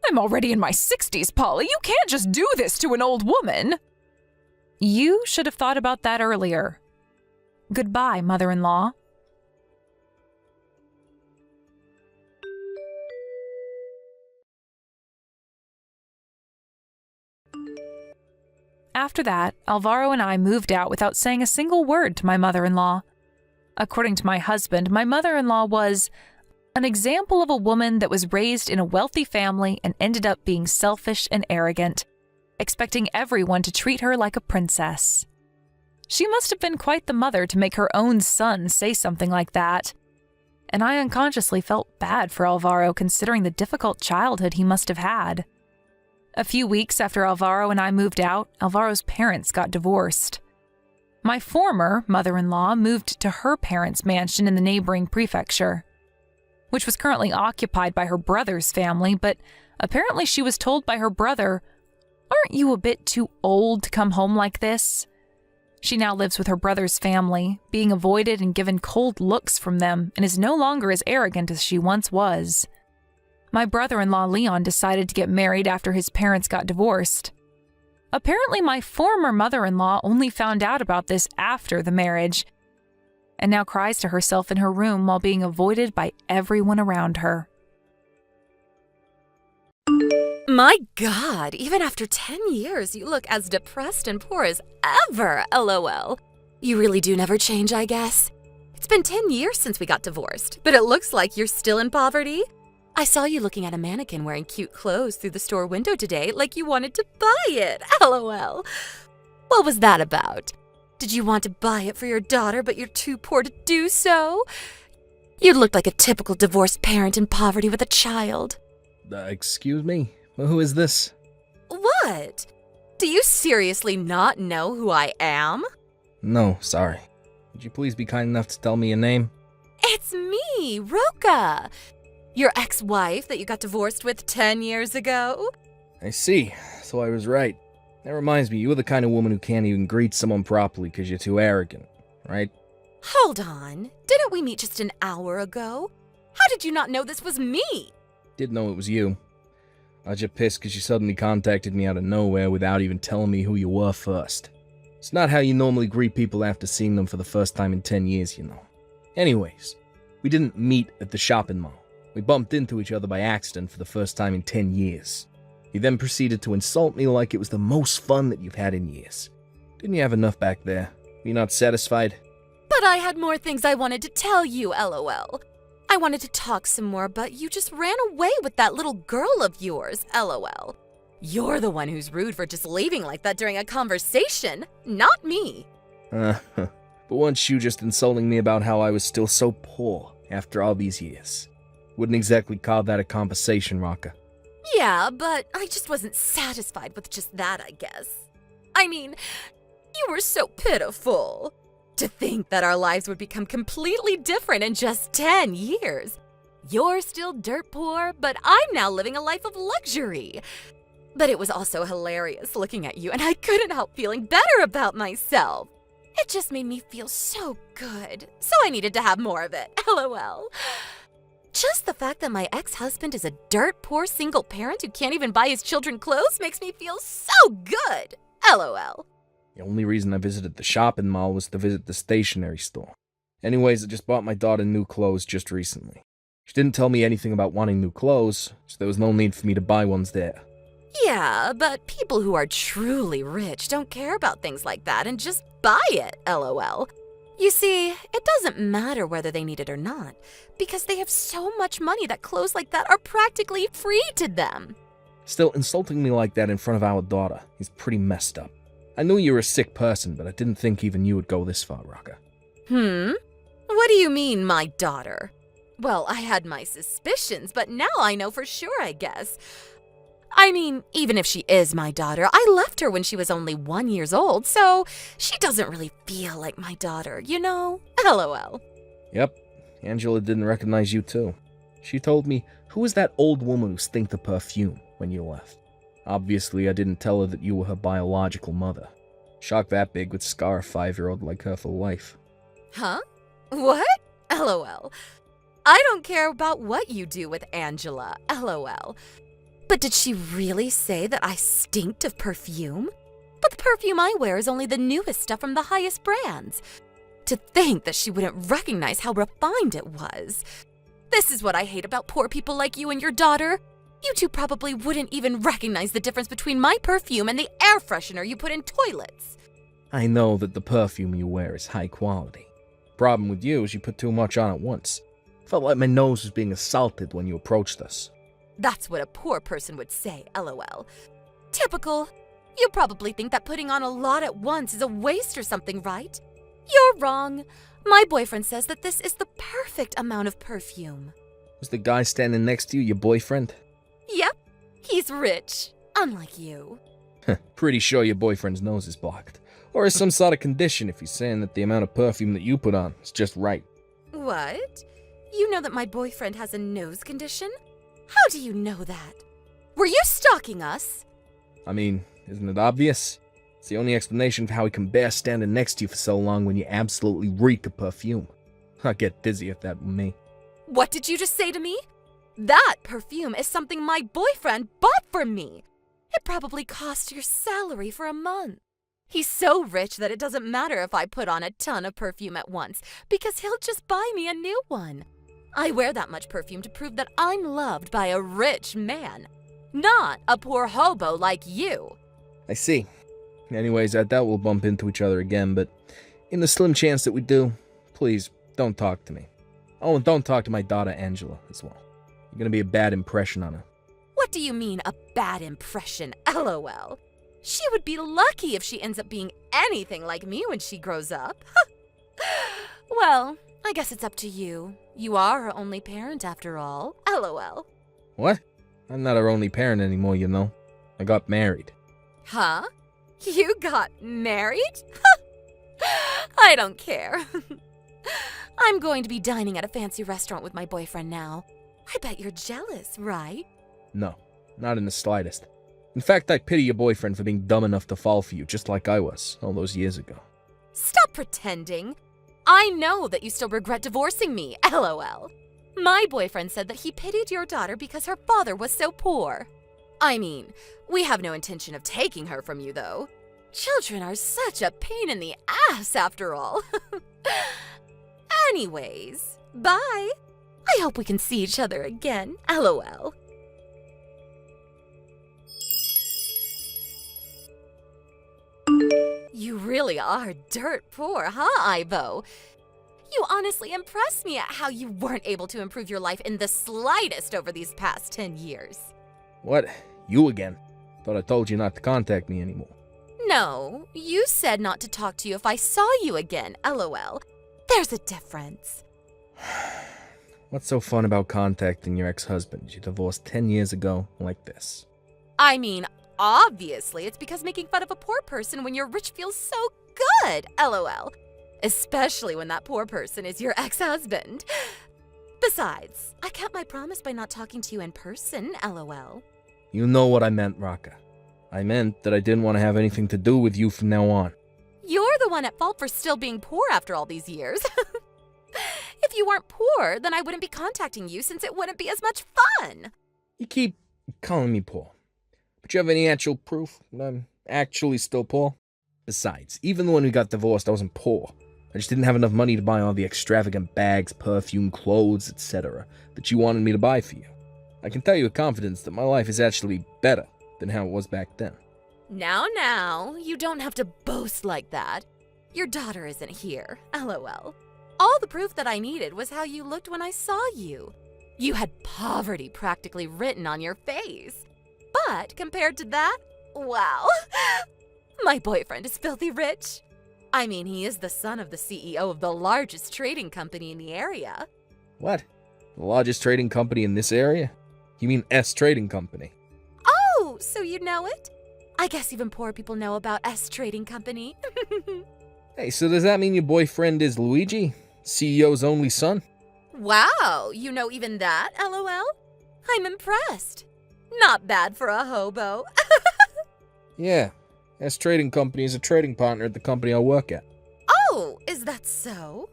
I'm already in my 60s, Polly. You can't just do this to an old woman. You should have thought about that earlier. Goodbye, mother-in-law. After that, Alvaro and I moved out without saying a single word to my mother-in-law. According to my husband, my mother-in-law was an example of a woman that was raised in a wealthy family and ended up being selfish and arrogant, expecting everyone to treat her like a princess. She must have been quite the mother to make her own son say something like that. And I unconsciously felt bad for Alvaro considering the difficult childhood he must have had. A few weeks after Alvaro and I moved out, Alvaro's parents got divorced. My former mother-in-law moved to her parents' mansion in the neighboring prefecture, which was currently occupied by her brother's family, but apparently she was told by her brother, "Aren't you a bit too old to come home like this?" She now lives with her brother's family, being avoided and given cold looks from them, and is no longer as arrogant as she once was. My brother-in-law Leon decided to get married after his parents got divorced. Apparently, my former mother-in-law only found out about this after the marriage, and now cries to herself in her room while being avoided by everyone around her. My God, even after 10 years, you look as depressed and poor as ever, LOL. You really do never change, I guess. It's been 10 years since we got divorced, but it looks like you're still in poverty. I saw you looking at a mannequin wearing cute clothes through the store window today like you wanted to buy it, LOL. What was that about? Did you want to buy it for your daughter, but you're too poor to do so? You looked like a typical divorced parent in poverty with a child. Excuse me? Who is this? What? Do you seriously not know who I am? No, sorry. Would you please be kind enough to tell me your name? It's me, Roka. Your ex-wife that you got divorced with 10 years ago? I see. So I was right. That reminds me, you're the kind of woman who can't even greet someone properly because you're too arrogant, right? Hold on. Didn't we meet just an hour ago? How did you not know this was me? Didn't know it was you. I was just pissed because you suddenly contacted me out of nowhere without even telling me who you were first. It's not how you normally greet people after seeing them for the first time in 10 years, you know. Anyways, we didn't meet at the shopping mall. We bumped into each other by accident for the first time in 10 years. He then proceeded to insult me like it was the most fun that you've had in years. Didn't you have enough back there? Were you not satisfied? But I had more things I wanted to tell you, LOL. I wanted to talk some more, but you just ran away with that little girl of yours, LOL. You're the one who's rude for just leaving like that during a conversation, not me. But weren't you just insulting me about how I was still so poor after all these years? Wouldn't exactly call that a conversation, Raka. Yeah, but I just wasn't satisfied with just that, I guess. I mean, you were so pitiful. To think that our lives would become completely different in just 10 years. You're still dirt poor, but I'm now living a life of luxury. But it was also hilarious looking at you, and I couldn't help feeling better about myself. It just made me feel so good, so I needed to have more of it, LOL. Just the fact that my ex-husband is a dirt poor single parent who can't even buy his children clothes makes me feel so good, LOL. The only reason I visited the shopping mall was to visit the stationery store. Anyways, I just bought my daughter new clothes just recently. She didn't tell me anything about wanting new clothes, so there was no need for me to buy ones there. Yeah, but people who are truly rich don't care about things like that and just buy it, LOL. You see, it doesn't matter whether they need it or not, because they have so much money that clothes like that are practically free to them. Still, insulting me like that in front of our daughter is pretty messed up. I knew you were a sick person, but I didn't think even you would go this far, Raka. What do you mean, my daughter? Well, I had my suspicions, but now I know for sure, I guess. I mean, even if she is my daughter, I left her when she was only 1 year old, so she doesn't really feel like my daughter, you know? LOL. Yep, Angela didn't recognize you too. She told me, who was that old woman who stinked of perfume when you left? Obviously, I didn't tell her that you were her biological mother. Shock that big would scar a 5-year-old like her for life. Huh? What? LOL. I don't care about what you do with Angela, LOL. But did she really say that I stinked of perfume? But the perfume I wear is only the newest stuff from the highest brands. To think that she wouldn't recognize how refined it was. This is what I hate about poor people like you and your daughter. You two probably wouldn't even recognize the difference between my perfume and the air freshener you put in toilets. I know that the perfume you wear is high quality. Problem with you is you put too much on at once. Felt like my nose was being assaulted when you approached us. That's what a poor person would say, LOL. Typical. You probably think that putting on a lot at once is a waste or something, right? You're wrong. My boyfriend says that this is the perfect amount of perfume. Was the guy standing next to you your boyfriend? Yep. He's rich. Unlike you. Pretty sure your boyfriend's nose is blocked. Or is some sort of condition if he's saying that the amount of perfume that you put on is just right. What? You know that my boyfriend has a nose condition? How do you know that? Were you stalking us? I mean, isn't it obvious? It's the only explanation for how he can bear standing next to you for so long when you absolutely reek of perfume. I'd get dizzy if that were me. What did you just say to me? That perfume is something my boyfriend bought for me. It probably cost your salary for a month. He's so rich that it doesn't matter if I put on a ton of perfume at once, because he'll just buy me a new one. I wear that much perfume to prove that I'm loved by a rich man, not a poor hobo like you. I see. Anyways, I doubt we'll bump into each other again, but in the slim chance that we do, please don't talk to me. Oh, and don't talk to my daughter Angela as well. You're gonna be a bad impression on her. What do you mean, a bad impression? LOL. She would be lucky if she ends up being anything like me when she grows up. Well, I guess it's up to you. You are her only parent after all. LOL. What? I'm not her only parent anymore, you know. I got married. Huh? You got married? I don't care. I'm going to be dining at a fancy restaurant with my boyfriend now. I bet you're jealous, right? No, not in the slightest. In fact, I pity your boyfriend for being dumb enough to fall for you, just like I was, all those years ago. Stop pretending. I know that you still regret divorcing me, LOL. My boyfriend said that he pitied your daughter because her father was so poor. I mean, we have no intention of taking her from you, though. Children are such a pain in the ass, after all. Anyways, bye. I hope we can see each other again, LOL. You really are dirt poor, huh, Ivo? You honestly impress me at how you weren't able to improve your life in the slightest over these past 10 years. What? You again? Thought I told you not to contact me anymore. No, you said not to talk to you if I saw you again, LOL. There's a difference. What's so fun about contacting your ex-husband you divorced 10 years ago like this? I mean, obviously, it's because making fun of a poor person when you're rich feels so good, LOL. Especially when that poor person is your ex-husband. Besides, I kept my promise by not talking to you in person, LOL. You know what I meant, Raka. I meant that I didn't want to have anything to do with you from now on. You're the one at fault for still being poor after all these years. If you weren't poor, then I wouldn't be contacting you since it wouldn't be as much fun. You keep calling me poor. But you have any actual proof that I'm actually still poor? Besides, even when we got divorced, I wasn't poor. I just didn't have enough money to buy all the extravagant bags, perfume, clothes, etc. that you wanted me to buy for you. I can tell you with confidence that my life is actually better than how it was back then. Now, you don't have to boast like that. Your daughter isn't here, LOL. All the proof that I needed was how you looked when I saw you. You had poverty practically written on your face. But compared to that, wow. My boyfriend is filthy rich. I mean, he is the son of the CEO of the largest trading company in the area. What? The largest trading company in this area? You mean S Trading Company? Oh, so you know it? I guess even poor people know about S Trading Company. Hey, so does that mean your boyfriend is Luigi? CEO's only son? Wow, you know even that, LOL? I'm impressed. Not bad for a hobo. Yeah, S Trading Company is a trading partner at the company I work at. Oh, is that so?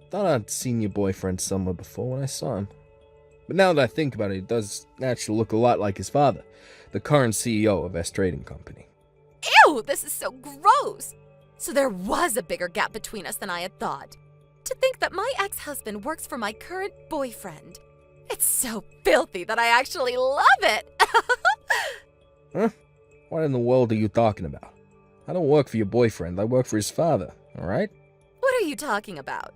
Thought I'd seen your boyfriend somewhere before when I saw him. But now that I think about it, it does actually look a lot like his father, the current CEO of S Trading Company. Ew, this is so gross. So there was a bigger gap between us than I had thought. To think that my ex-husband works for my current boyfriend. It's so filthy that I actually love it. Huh? What in the world are you talking about? I don't work for your boyfriend, I work for his father, alright? What are you talking about?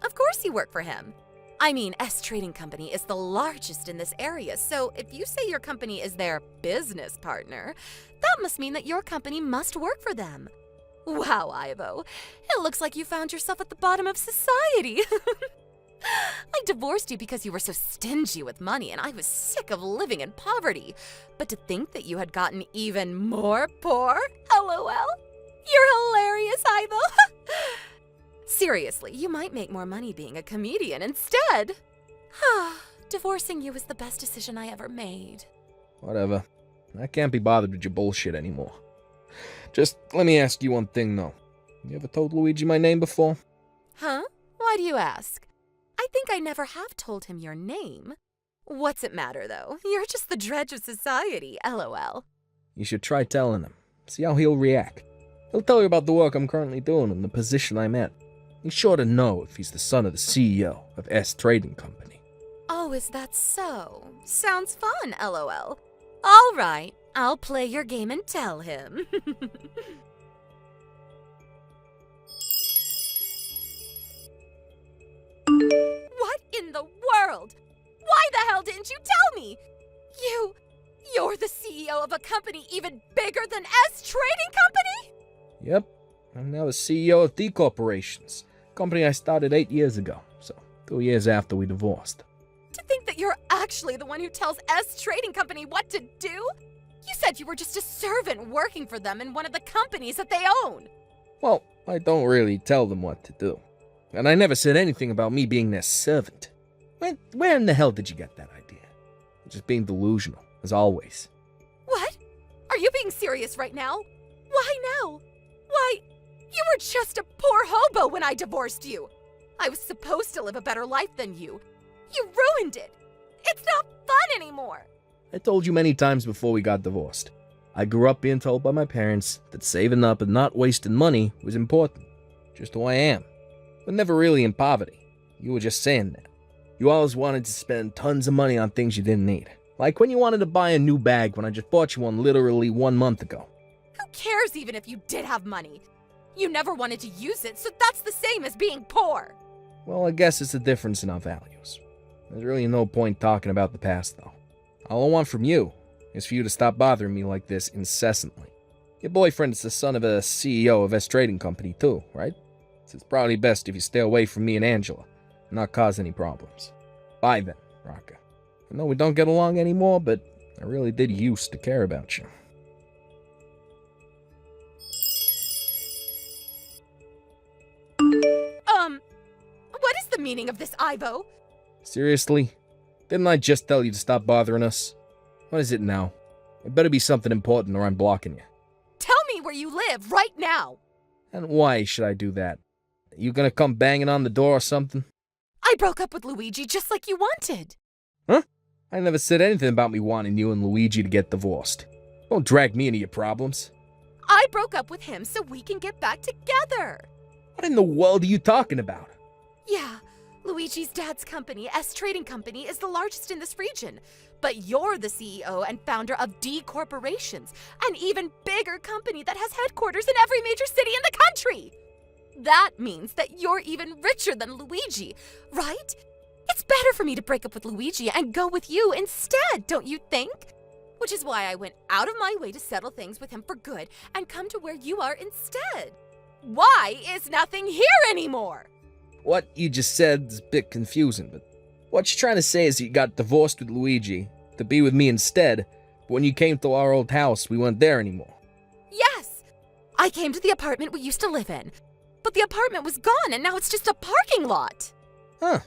Of course you work for him. I mean, S Trading Company is the largest in this area, so if you say your company is their business partner, that must mean that your company must work for them. Wow, Ivo, it looks like you found yourself at the bottom of society. I divorced you because you were so stingy with money and I was sick of living in poverty. But to think that you had gotten even more poor? LOL. You're hilarious, Ivo. Seriously, you might make more money being a comedian instead. Divorcing you was the best decision I ever made. Whatever. I can't be bothered with your bullshit anymore. Just let me ask you one thing, though. You ever told Luigi my name before? Huh? Why do you ask? I think I never have told him your name. What's it matter, though? You're just the dredge of society, LOL. You should try telling him. See how he'll react. He'll tell you about the work I'm currently doing and the position I'm at. He's sure to know if he's the son of the CEO of S Trading Company. Oh, is that so? Sounds fun, LOL. All right, I'll play your game and tell him. What in the world? Why the hell didn't you tell me? You're the CEO of a company even bigger than S Trading Company? Yep, I'm now the CEO of D Corporations, a company I started 8 years ago, so 2 years after we divorced. To think that you're actually the one who tells S Trading Company what to do? You said you were just a servant working for them in one of the companies that they own. Well, I don't really tell them what to do. And I never said anything about me being their servant. Where in the hell did you get that idea? Just being delusional, as always. What? Are you being serious right now? Why now? Why, you were just a poor hobo when I divorced you. I was supposed to live a better life than you. You ruined it. It's not fun anymore. I told you many times before we got divorced. I grew up being told by my parents that saving up and not wasting money was important. Just who I am. But never really in poverty. You were just saying that. You always wanted to spend tons of money on things you didn't need. Like when you wanted to buy a new bag when I just bought you one literally 1 month ago. Who cares even if you did have money? You never wanted to use it, so that's the same as being poor. Well, I guess it's a difference in our values. There's really no point talking about the past, though. All I want from you is for you to stop bothering me like this incessantly. Your boyfriend is the son of a CEO of a trading company, too, right? So it's probably best if you stay away from me and Angela, and not cause any problems. Bye then, Raka. I know we don't get along anymore, but I really did used to care about you. What is the meaning of this, Ivo? Seriously? Didn't I just tell you to stop bothering us? What is it now? It better be something important or I'm blocking you. Tell me where you live right now. And why should I do that? You gonna come banging on the door or something? I broke up with Luigi just like you wanted. Huh? I never said anything about me wanting you and Luigi to get divorced. Don't drag me into your problems. I broke up with him so we can get back together. What in the world are you talking about? Yeah, Luigi's dad's company, S Trading Company, is the largest in this region. But you're the CEO and founder of D Corporations, an even bigger company that has headquarters in every major city in the country. That means that you're even richer than Luigi, right? It's better for me to break up with Luigi and go with you instead, don't you think? Which is why I went out of my way to settle things with him for good and come to where you are instead. Why is nothing here anymore? What you just said is a bit confusing, but what you're trying to say is you got divorced with Luigi to be with me instead, but when you came to our old house, we weren't there anymore. Yes! I came to the apartment we used to live in, but the apartment was gone and now it's just a parking lot. Huh.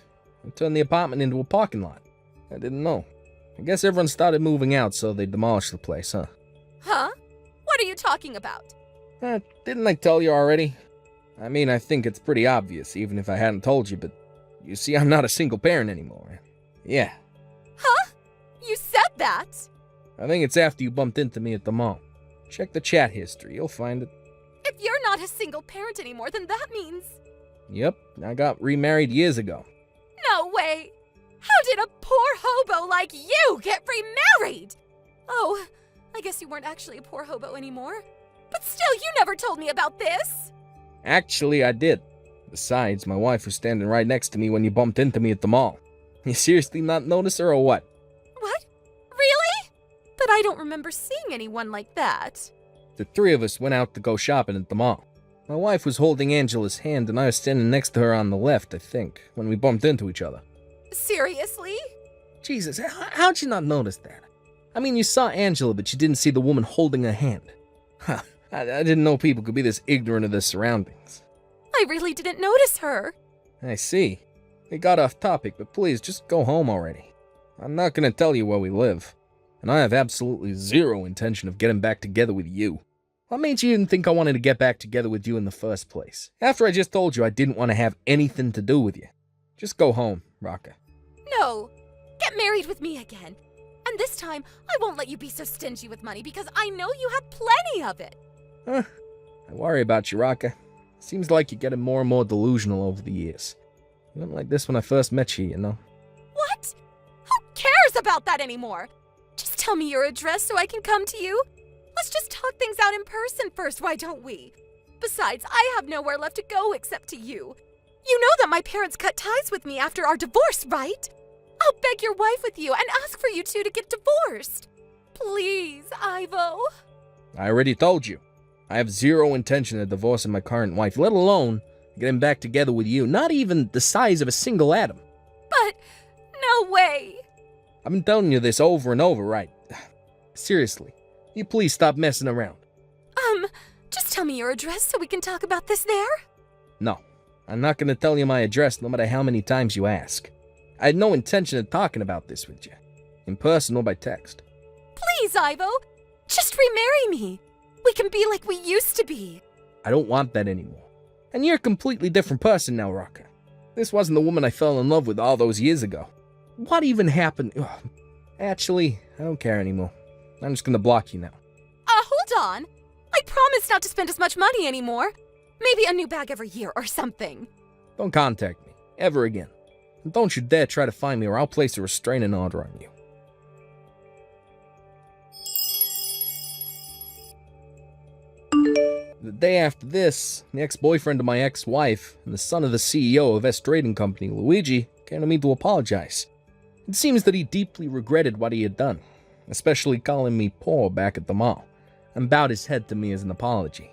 I turned the apartment into a parking lot. I didn't know. I guess everyone started moving out, so they demolished the place, huh? Huh? What are you talking about? Didn't I tell you already? I mean, I think it's pretty obvious, even if I hadn't told you, but you see, I'm not a single parent anymore. Yeah. Huh? You said that? I think it's after you bumped into me at the mall. Check the chat history, you'll find it. If you're not a single parent anymore, then that means... Yep, I got remarried years ago. No way! How did a poor hobo like you get remarried? Oh, I guess you weren't actually a poor hobo anymore. But still, you never told me about this! Actually, I did. Besides, my wife was standing right next to me when you bumped into me at the mall. You seriously not notice her or what? What? Really? But I don't remember seeing anyone like that. The three of us went out to go shopping at the mall. My wife was holding Angela's hand and I was standing next to her on the left, I think, when we bumped into each other. Seriously? Jesus, how'd you not notice that? I mean, you saw Angela, but you didn't see the woman holding her hand. Huh, I didn't know people could be this ignorant of their surroundings. I really didn't notice her. I see. We got off topic, but please, just go home already. I'm not gonna tell you where we live, and I have absolutely zero intention of getting back together with you. What made you even think I wanted to get back together with you in the first place? After I just told you I didn't want to have anything to do with you. Just go home, Raka. No. Get married with me again. And this time, I won't let you be so stingy with money because I know you have plenty of it. Huh. I worry about you, Raka. Seems like you're getting more and more delusional over the years. You weren't like this when I first met you, you know? What? Who cares about that anymore? Just tell me your address so I can come to you. Let's just talk things out in person first, why don't we? Besides, I have nowhere left to go except to you. You know that my parents cut ties with me after our divorce, right? I'll beg your wife with you and ask for you two to get divorced. Please, Ivo. I already told you. I have zero intention of divorcing my current wife, let alone getting back together with you. Not even the size of a single atom. But, no way. I've been telling you this over and over, right? Seriously, you please stop messing around. Just tell me your address so we can talk about this there. No, I'm not gonna tell you my address no matter how many times you ask. I had no intention of talking about this with you, in person or by text. Please, Ivo, just remarry me. We can be like we used to be. I don't want that anymore. And you're a completely different person now, Raka. This wasn't the woman I fell in love with all those years ago. What even happened? Ugh. Actually, I don't care anymore. I'm just gonna block you now. Hold on. I promise not to spend as much money anymore. Maybe a new bag every year or something. Don't contact me, ever again. And don't you dare try to find me or I'll place a restraining order on you. The day after this, the ex-boyfriend of my ex-wife and the son of the CEO of S Trading Company, Luigi, came to me to apologize. It seems that he deeply regretted what he had done, especially calling me poor back at the mall, and bowed his head to me as an apology.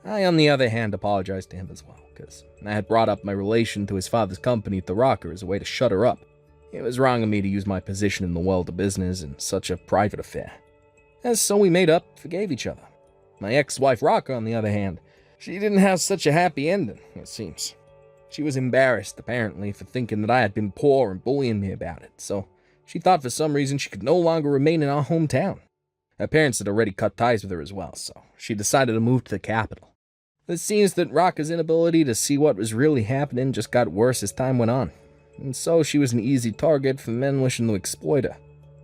I, on the other hand, apologized to him as well, because I had brought up my relation to his father's company at the Rocker as a way to shut her up. It was wrong of me to use my position in the world of business in such a private affair. And so we made up, forgave each other. My ex-wife Rocker, on the other hand, she didn't have such a happy ending, it seems. She was embarrassed, apparently, for thinking that I had been poor and bullying me about it, so she thought for some reason she could no longer remain in our hometown. Her parents had already cut ties with her as well, so she decided to move to the capital. It seems that Rocker's inability to see what was really happening just got worse as time went on, and so she was an easy target for men wishing to exploit her.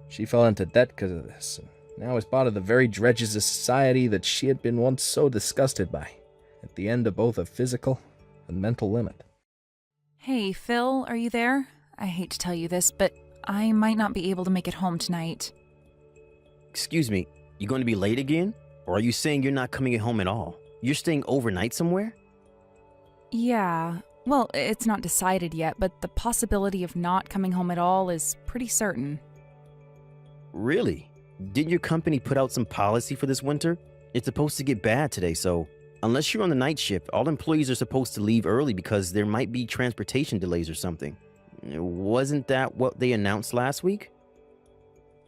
She fell into debt because of this, and now is part of the very dredges of society that she had been once so disgusted by, at the end of both a physical and mental limit. Hey, Phil, are you there? I hate to tell you this, but I might not be able to make it home tonight. Excuse me, you going to be late again? Or are you saying you're not coming home at all? You're staying overnight somewhere? Yeah, well, it's not decided yet, but the possibility of not coming home at all is pretty certain. Really? Didn't your company put out some policy for this winter? It's supposed to get bad today, so unless you're on the night shift, all employees are supposed to leave early because there might be transportation delays or something. Wasn't that what they announced last week?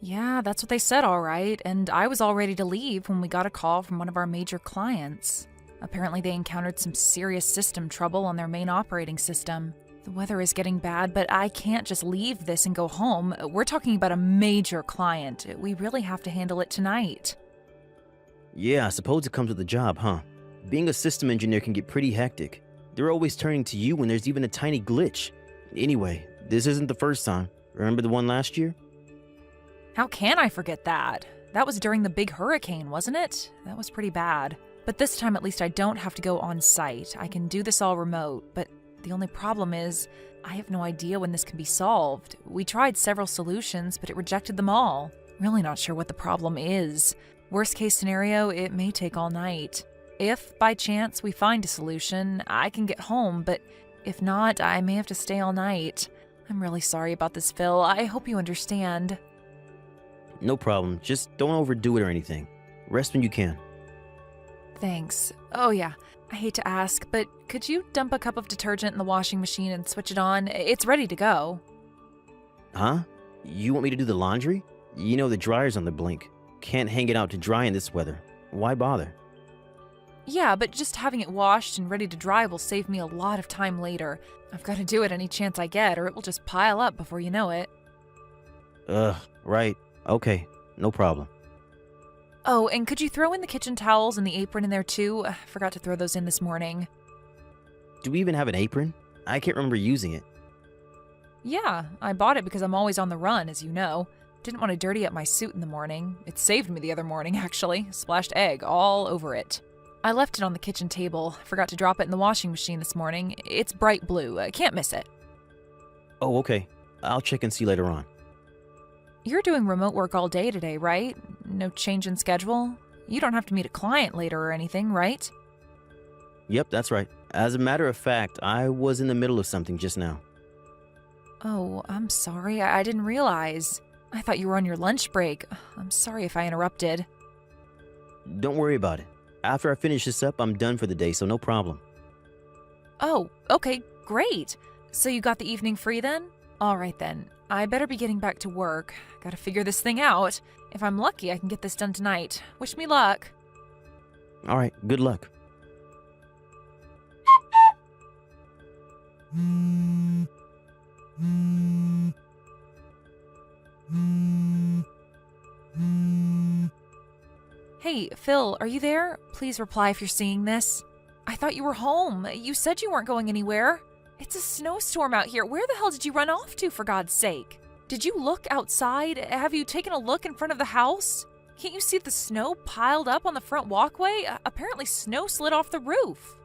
Yeah, that's what they said, all right, and I was all ready to leave when we got a call from one of our major clients. Apparently they encountered some serious system trouble on their main operating system. The weather is getting bad, but I can't just leave this and go home. We're talking about a major client. We really have to handle it tonight. Yeah, I suppose it comes with the job, huh? Being a system engineer can get pretty hectic. They're always turning to you when there's even a tiny glitch. Anyway, this isn't the first time. Remember the one last year? How can I forget that? That was during the big hurricane, wasn't it? That was pretty bad. But this time at least I don't have to go on site. I can do this all remote, but the only problem is I have no idea when this can be solved. We tried several solutions, but it rejected them all. Really not sure what the problem is. Worst case scenario, it may take all night. If, by chance, we find a solution, I can get home, but if not, I may have to stay all night. I'm really sorry about this, Phil. I hope you understand. No problem. Just don't overdo it or anything. Rest when you can. Thanks. Oh yeah, I hate to ask, but could you dump a cup of detergent in the washing machine and switch it on? It's ready to go. Huh? You want me to do the laundry? You know the dryer's on the blink. Can't hang it out to dry in this weather. Why bother? Yeah, but just having it washed and ready to dry will save me a lot of time later. I've got to do it any chance I get, or it will just pile up before you know it. Right. Okay, no problem. Oh, and could you throw in the kitchen towels and the apron in there too? I forgot to throw those in this morning. Do we even have an apron? I can't remember using it. Yeah, I bought it because I'm always on the run, as you know. Didn't want to dirty up my suit in the morning. It saved me the other morning, actually. Splashed egg all over it. I left it on the kitchen table. Forgot to drop it in the washing machine this morning. It's bright blue. I can't miss it. Oh, okay. I'll check and see later on. You're doing remote work all day today, right? No change in schedule? You don't have to meet a client later or anything, right? Yep, that's right. As a matter of fact, I was in the middle of something just now. Oh, I'm sorry. I didn't realize. I thought you were on your lunch break. I'm sorry if I interrupted. Don't worry about it. After I finish this up, I'm done for the day, so no problem. Oh, okay, great. So you got the evening free then? All right then. I better be getting back to work. Gotta figure this thing out. If I'm lucky, I can get this done tonight. Wish me luck. All right, good luck. Hey, Phil, are you there? Please reply if you're seeing this. I thought you were home. You said you weren't going anywhere. It's a snowstorm out here. Where the hell did you run off to, for God's sake? Did you look outside? Have you taken a look in front of the house? Can't you see the snow piled up on the front walkway? Apparently snow slid off the roof.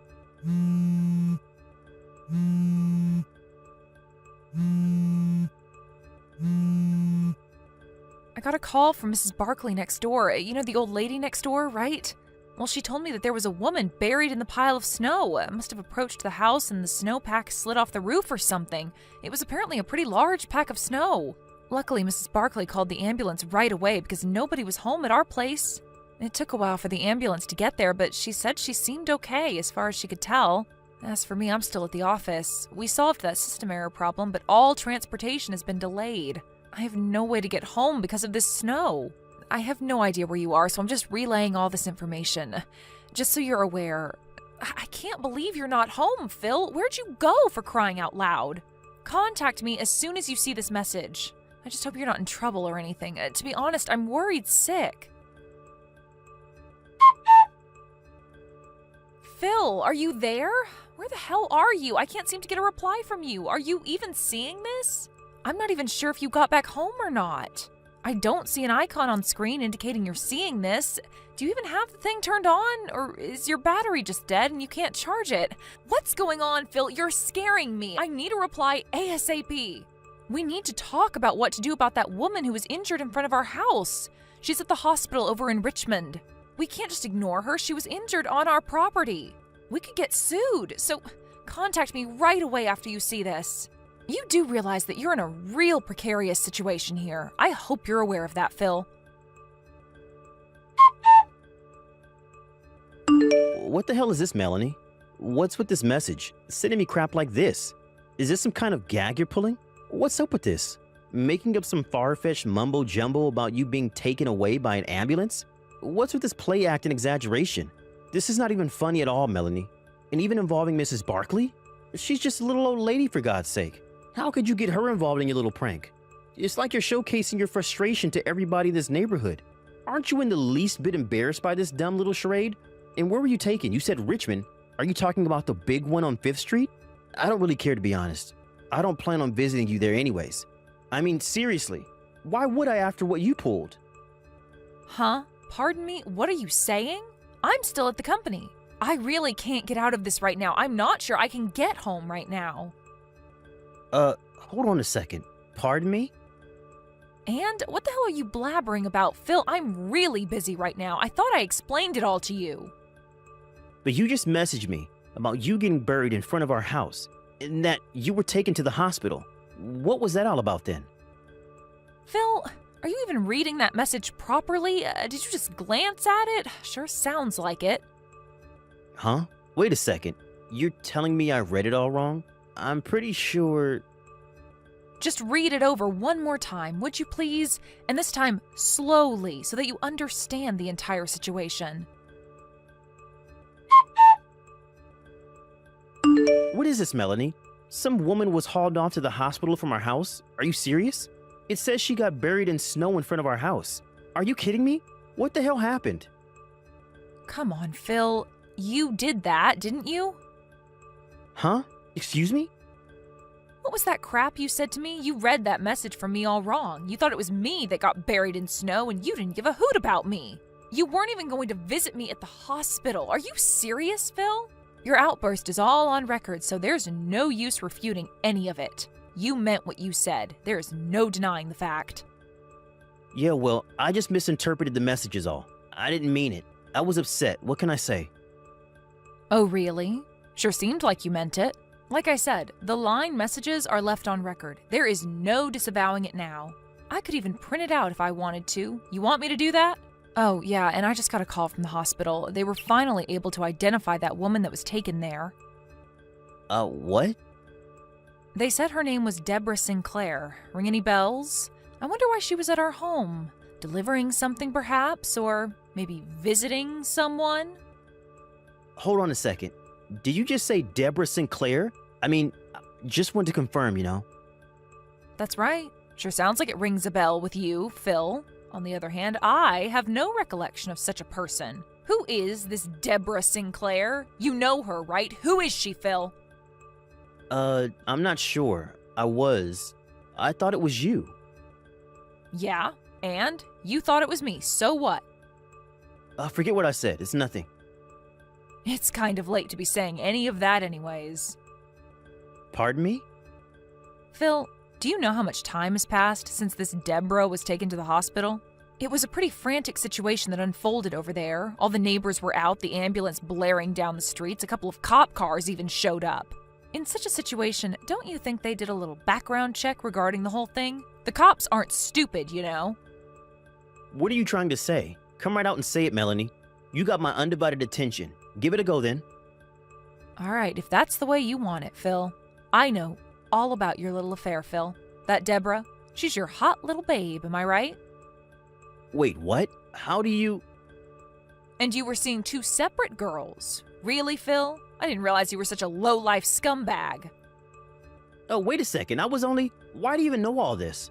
I got a call from Mrs. Barkley next door. You know, the old lady next door, right? Well, she told me that there was a woman buried in the pile of snow. Must have approached the house and the snowpack slid off the roof or something. It was apparently a pretty large pack of snow. Luckily, Mrs. Barkley called the ambulance right away because nobody was home at our place. It took a while for the ambulance to get there, but she said she seemed okay as far as she could tell. As for me, I'm still at the office. We solved that system error problem, but all transportation has been delayed. I have no way to get home because of this snow. I have no idea where you are, so I'm just relaying all this information. Just so you're aware, I can't believe you're not home, Phil. Where'd you go, for crying out loud? Contact me as soon as you see this message. I just hope you're not in trouble or anything. To be honest, I'm worried sick. Phil, are you there? Where the hell are you? I can't seem to get a reply from you. Are you even seeing this? I'm not even sure if you got back home or not. I don't see an icon on screen indicating you're seeing this. Do you even have the thing turned on? Or is your battery just dead and you can't charge it? What's going on, Phil? You're scaring me. I need a reply ASAP. We need to talk about what to do about that woman who was injured in front of our house. She's at the hospital over in Richmond. We can't just ignore her. She was injured on our property. We could get sued. So contact me right away after you see this. You do realize that you're in a real precarious situation here. I hope you're aware of that, Phil. What the hell is this, Melanie? What's with this message? Sending me crap like this? Is this some kind of gag you're pulling? What's up with this? Making up some far-fetched mumbo-jumbo about you being taken away by an ambulance? What's with this play act and exaggeration? This is not even funny at all, Melanie. And even involving Mrs. Barkley? She's just a little old lady, for God's sake. How could you get her involved in your little prank? It's like you're showcasing your frustration to everybody in this neighborhood. Aren't you in the least bit embarrassed by this dumb little charade? And where were you taken? You said Richmond. Are you talking about the big one on 5th Street? I don't really care, to be honest. I don't plan on visiting you there anyways. I mean, seriously, why would I after what you pulled? Huh? Pardon me? What are you saying? I'm still at the company. I really can't get out of this right now. I'm not sure I can get home right now. Hold on a second. Pardon me? And what the hell are you blabbering about, Phil? I'm really busy right now. I thought I explained it all to you. But you just messaged me about you getting buried in front of our house and that you were taken to the hospital. What was that all about then? Phil, are you even reading that message properly? Did you just glance at it? Sure sounds like it. Huh? Wait a second. You're telling me I read it all wrong? I'm pretty sure... Just read it over one more time, would you please? And this time, slowly, so that you understand the entire situation. What is this, Melanie? Some woman was hauled off to the hospital from our house? Are you serious? It says she got buried in snow in front of our house. Are you kidding me? What the hell happened? Come on, Phil. You did that, didn't you? Huh? Excuse me? What was that crap you said to me? You read that message from me all wrong. You thought it was me that got buried in snow, and you didn't give a hoot about me. You weren't even going to visit me at the hospital. Are you serious, Phil? Your outburst is all on record, so there's no use refuting any of it. You meant what you said. There is no denying the fact. Yeah, well, I just misinterpreted the message is all. I didn't mean it. I was upset. What can I say? Oh, really? Sure seemed like you meant it. Like I said, the line messages are left on record. There is no disavowing it now. I could even print it out if I wanted to. You want me to do that? Oh, yeah, and I just got a call from the hospital. They were finally able to identify that woman that was taken there. What? They said her name was Deborah Sinclair. Ring any bells? I wonder why she was at our home. Delivering something, perhaps? Or maybe visiting someone? Hold on a second. Did you just say Deborah Sinclair? I mean, just want to confirm, you know. That's right. Sure sounds like it rings a bell with you, Phil. On the other hand, I have no recollection of such a person. Who is this Deborah Sinclair? You know her, right? Who is she, Phil? I'm not sure. I thought it was you. Yeah, and? You thought it was me, so what? Forget what I said. It's nothing. It's kind of late to be saying any of that anyways. Pardon me? Phil, do you know how much time has passed since this Deborah was taken to the hospital? It was a pretty frantic situation that unfolded over there. All the neighbors were out, the ambulance blaring down the streets, a couple of cop cars even showed up. In such a situation, don't you think they did a little background check regarding the whole thing? The cops aren't stupid, you know. What are you trying to say? Come right out and say it, Melanie. You got my undivided attention. Give it a go then. All right, if that's the way you want it, Phil. I know all about your little affair, Phil. That Deborah, she's your hot little babe, am I right? Wait, what? How do you... And you were seeing two separate girls. Really, Phil? I didn't realize you were such a low-life scumbag. Oh, wait a second. Why do you even know all this?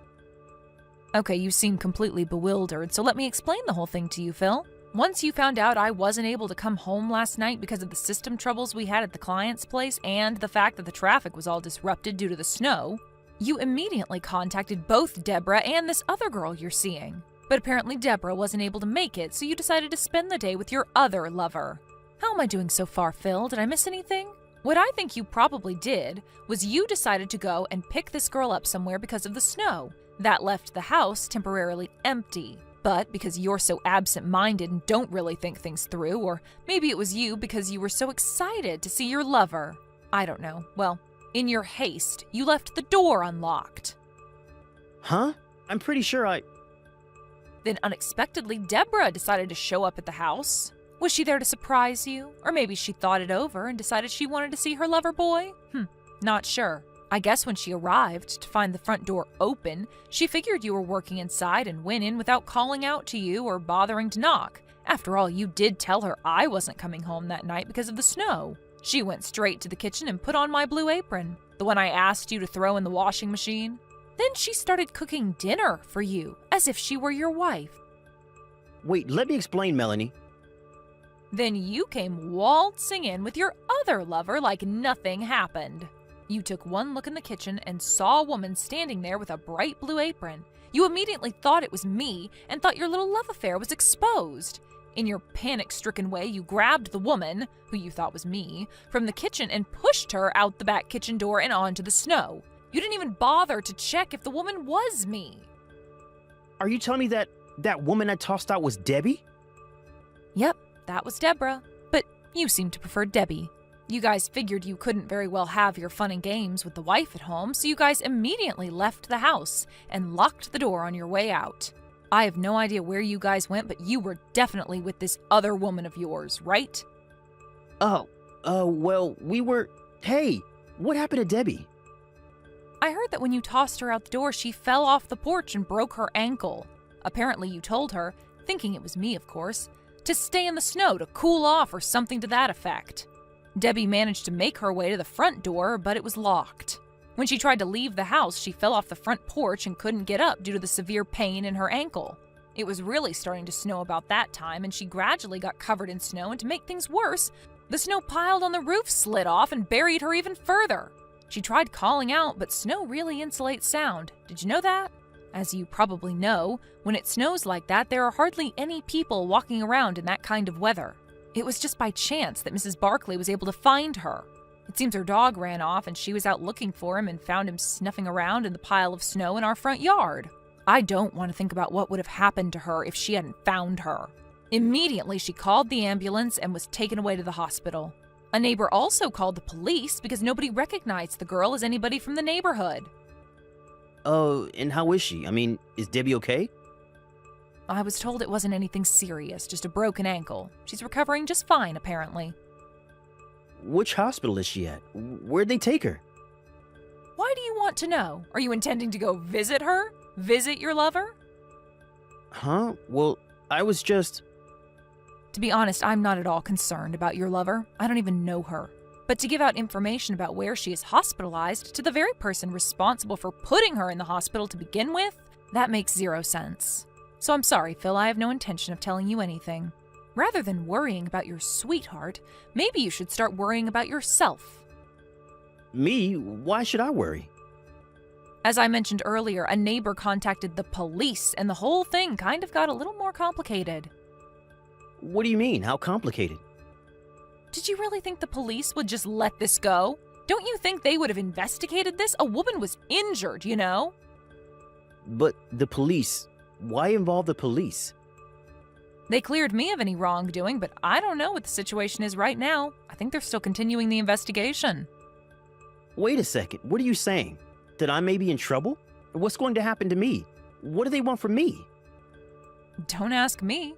Okay, you seem completely bewildered, so let me explain the whole thing to you, Phil. Once you found out I wasn't able to come home last night because of the system troubles we had at the client's place and the fact that the traffic was all disrupted due to the snow, you immediately contacted both Deborah and this other girl you're seeing. But apparently Deborah wasn't able to make it, so you decided to spend the day with your other lover. How am I doing so far, Phil? Did I miss anything? What I think you probably did was you decided to go and pick this girl up somewhere because of the snow. That left the house temporarily empty. But because you're so absent-minded and don't really think things through, or maybe it was you because you were so excited to see your lover. I don't know. Well, in your haste, you left the door unlocked. Huh? I'm pretty sure Then unexpectedly, Deborah decided to show up at the house. Was she there to surprise you? Or maybe she thought it over and decided she wanted to see her lover boy? Not sure. I guess when she arrived to find the front door open, she figured you were working inside and went in without calling out to you or bothering to knock. After all, you did tell her I wasn't coming home that night because of the snow. She went straight to the kitchen and put on my blue apron, the one I asked you to throw in the washing machine. Then she started cooking dinner for you, as if she were your wife. Wait, let me explain, Melanie. Then you came waltzing in with your other lover like nothing happened. You took one look in the kitchen and saw a woman standing there with a bright blue apron. You immediately thought it was me and thought your little love affair was exposed. In your panic-stricken way, you grabbed the woman, who you thought was me, from the kitchen and pushed her out the back kitchen door and onto the snow. You didn't even bother to check if the woman was me. Are you telling me that woman I tossed out was Debbie? Yep, that was Deborah. But you seem to prefer Debbie. You guys figured you couldn't very well have your fun and games with the wife at home, so you guys immediately left the house and locked the door on your way out. I have no idea where you guys went, but you were definitely with this other woman of yours, right? Well, we were... Hey, what happened to Debbie? I heard that when you tossed her out the door, she fell off the porch and broke her ankle. Apparently you told her, thinking it was me of course, to stay in the snow to cool off or something to that effect. Debbie managed to make her way to the front door, but it was locked. When she tried to leave the house, she fell off the front porch and couldn't get up due to the severe pain in her ankle. It was really starting to snow about that time, and she gradually got covered in snow, and to make things worse, the snow piled on the roof slid off and buried her even further. She tried calling out, but snow really insulates sound. Did you know that? As you probably know, when it snows like that, there are hardly any people walking around in that kind of weather. It was just by chance that Mrs. Barkley was able to find her. It seems her dog ran off and she was out looking for him and found him snuffing around in the pile of snow in our front yard. I don't want to think about what would have happened to her if she hadn't found her. Immediately, she called the ambulance and was taken away to the hospital. A neighbor also called the police because nobody recognized the girl as anybody from the neighborhood. Oh, and how is she? I mean, is Debbie okay? I was told it wasn't anything serious, just a broken ankle. She's recovering just fine, apparently. Which hospital is she at? Where'd they take her? Why do you want to know? Are you intending to go visit her? Visit your lover? Huh? Well, I was just... To be honest, I'm not at all concerned about your lover. I don't even know her. But to give out information about where she is hospitalized to the very person responsible for putting her in the hospital to begin with, that makes zero sense. So I'm sorry, Phil, I have no intention of telling you anything. Rather than worrying about your sweetheart, maybe you should start worrying about yourself. Me? Why should I worry? As I mentioned earlier, a neighbor contacted the police, and the whole thing kind of got a little more complicated. What do you mean? How complicated? Did you really think the police would just let this go? Don't you think they would have investigated this? A woman was injured, you know? But the police... Why involve the police? They cleared me of any wrongdoing, but I don't know what the situation is right now. I think they're still continuing the investigation. Wait a second, what are you saying? That I may be in trouble? What's going to happen to me? What do they want from me? Don't ask me.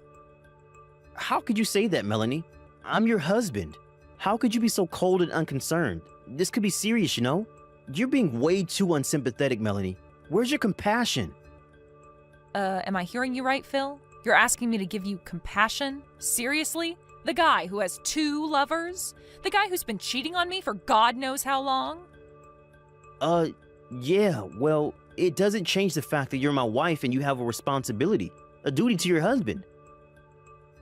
How could you say that, Melanie? I'm your husband. How could you be so cold and unconcerned? This could be serious, you know? You're being way too unsympathetic, Melanie. Where's your compassion? Am I hearing you right, Phil? You're asking me to give you compassion? Seriously? The guy who has 2 lovers? The guy who's been cheating on me for God knows how long? Yeah, well, it doesn't change the fact that you're my wife and you have a responsibility, a duty to your husband.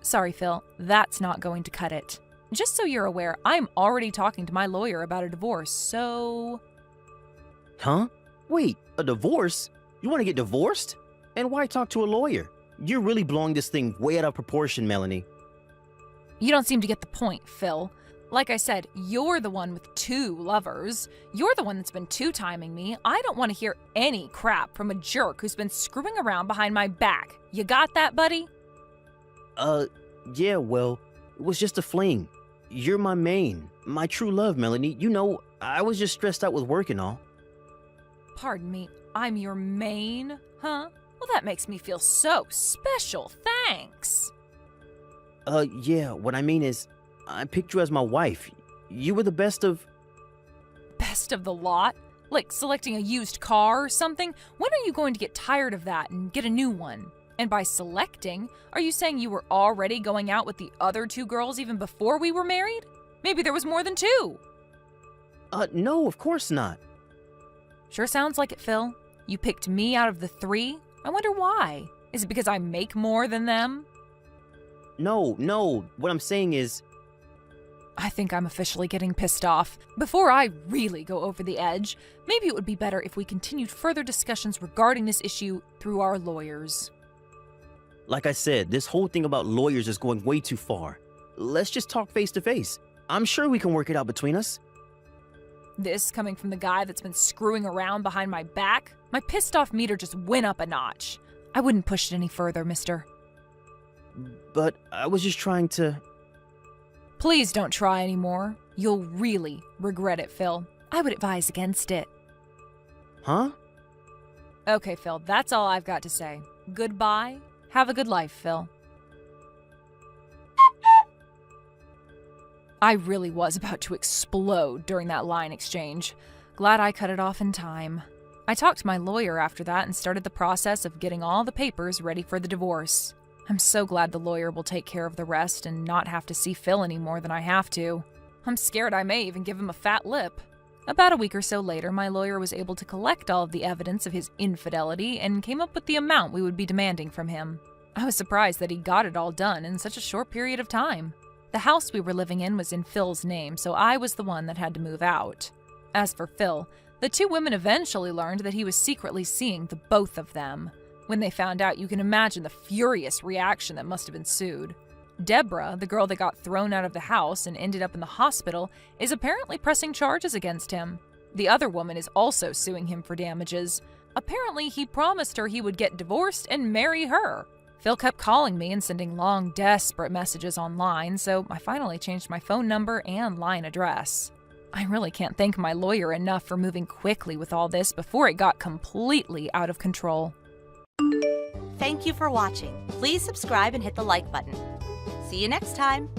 Sorry, Phil, that's not going to cut it. Just so you're aware, I'm already talking to my lawyer about a divorce, so... Huh? Wait, a divorce? You want to get divorced? And why talk to a lawyer? You're really blowing this thing way out of proportion, Melanie. You don't seem to get the point, Phil. Like I said, you're the one with 2 lovers. You're the one that's been 2-timing me. I don't want to hear any crap from a jerk who's been screwing around behind my back. You got that, buddy? Yeah, well, it was just a fling. You're my main, my true love, Melanie. You know, I was just stressed out with work and all. Pardon me, I'm your main, huh? Well, that makes me feel so special, thanks. Yeah, what I mean is, I picked you as my wife. You were the best of... Best of the lot? Like selecting a used car or something? When are you going to get tired of that and get a new one? And by selecting, are you saying you were already going out with the other 2 girls even before we were married? Maybe there was more than 2. No, of course not. Sure sounds like it, Phil. You picked me out of the 3? I wonder why. Is it because I make more than them? No. What I'm saying is... I think I'm officially getting pissed off. Before I really go over the edge, maybe it would be better if we continued further discussions regarding this issue through our lawyers. Like I said, this whole thing about lawyers is going way too far. Let's just talk face to face. I'm sure we can work it out between us. This coming from the guy that's been screwing around behind my back? My pissed off meter just went up a notch. I wouldn't push it any further, mister. But I was just trying to... Please don't try anymore. You'll really regret it, Phil. I would advise against it. Huh? Okay, Phil, that's all I've got to say. Goodbye. Have a good life, Phil. I really was about to explode during that line exchange. Glad I cut it off in time. I talked to my lawyer after that and started the process of getting all the papers ready for the divorce. I'm so glad the lawyer will take care of the rest and not have to see Phil any more than I have to. I'm scared I may even give him a fat lip. About a week or so later, my lawyer was able to collect all of the evidence of his infidelity and came up with the amount we would be demanding from him. I was surprised that he got it all done in such a short period of time. The house we were living in was in Phil's name, so I was the one that had to move out. As for Phil, the 2 women eventually learned that he was secretly seeing the both of them. When they found out, you can imagine the furious reaction that must have ensued. Deborah, the girl that got thrown out of the house and ended up in the hospital, is apparently pressing charges against him. The other woman is also suing him for damages. Apparently, he promised her he would get divorced and marry her. Phil kept calling me and sending long, desperate messages online, so I finally changed my phone number and line address. I really can't thank my lawyer enough for moving quickly with all this before it got completely out of control. Thank you for watching. Please subscribe and hit the like button. See you next time.